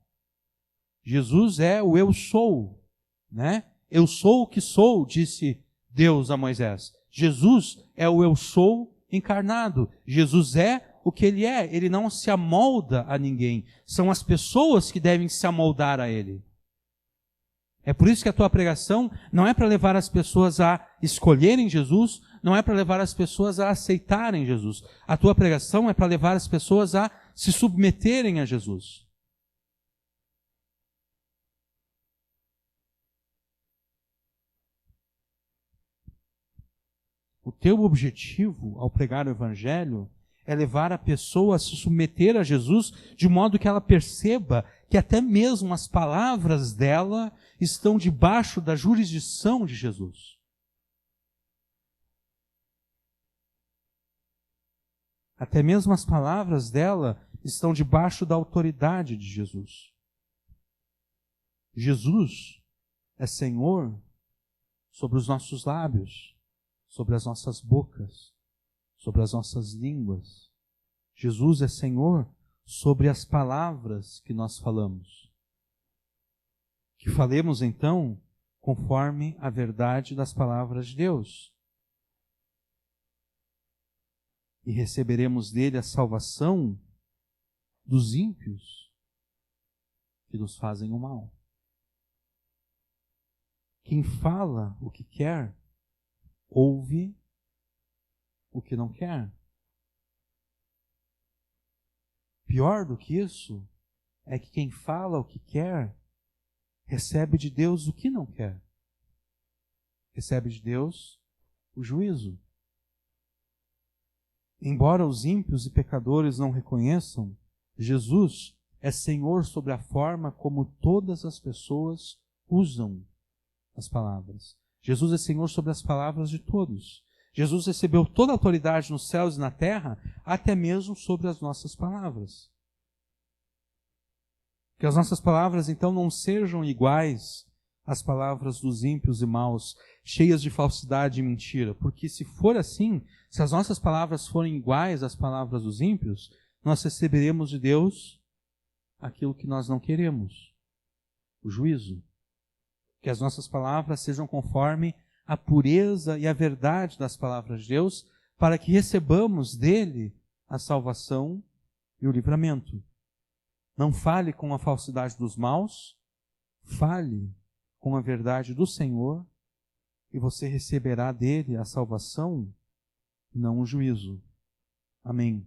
Jesus é o eu sou, né? Eu sou o que sou, disse Deus a Moisés. Jesus é o eu sou encarnado. Jesus é o que ele é. Ele não se amolda a ninguém. São as pessoas que devem se amoldar a ele. É por isso que a tua pregação não é para levar as pessoas a escolherem Jesus, não é para levar as pessoas a aceitarem Jesus. A tua pregação é para levar as pessoas a se submeterem a Jesus. O teu objetivo ao pregar o Evangelho é levar a pessoa a se submeter a Jesus de modo que ela perceba que até mesmo as palavras dela estão debaixo da jurisdição de Jesus. Até mesmo as palavras dela estão debaixo da autoridade de Jesus. Jesus é Senhor sobre os nossos lábios, sobre as nossas bocas, sobre as nossas línguas. Jesus é Senhor sobre as palavras que nós falamos. Que falemos então conforme a verdade das palavras de Deus. E receberemos dele a salvação dos ímpios que nos fazem o mal. Quem fala o que quer, ouve o que não quer. Pior do que isso é que quem fala o que quer, recebe de Deus o que não quer. Recebe de Deus o juízo. Embora os ímpios e pecadores não reconheçam, Jesus é Senhor sobre a forma como todas as pessoas usam as palavras. Jesus é Senhor sobre as palavras de todos. Jesus recebeu toda a autoridade nos céus e na terra, até mesmo sobre as nossas palavras. Que as nossas palavras, então, não sejam iguais às palavras dos ímpios e maus, cheias de falsidade e mentira. Porque se for assim, se as nossas palavras forem iguais às palavras dos ímpios, nós receberemos de Deus aquilo que nós não queremos, o juízo. Que as nossas palavras sejam conforme a pureza e a verdade das palavras de Deus, para que recebamos dele a salvação e o livramento. Não fale com a falsidade dos maus, fale com a verdade do Senhor, e você receberá dele a salvação e não o juízo. Amém.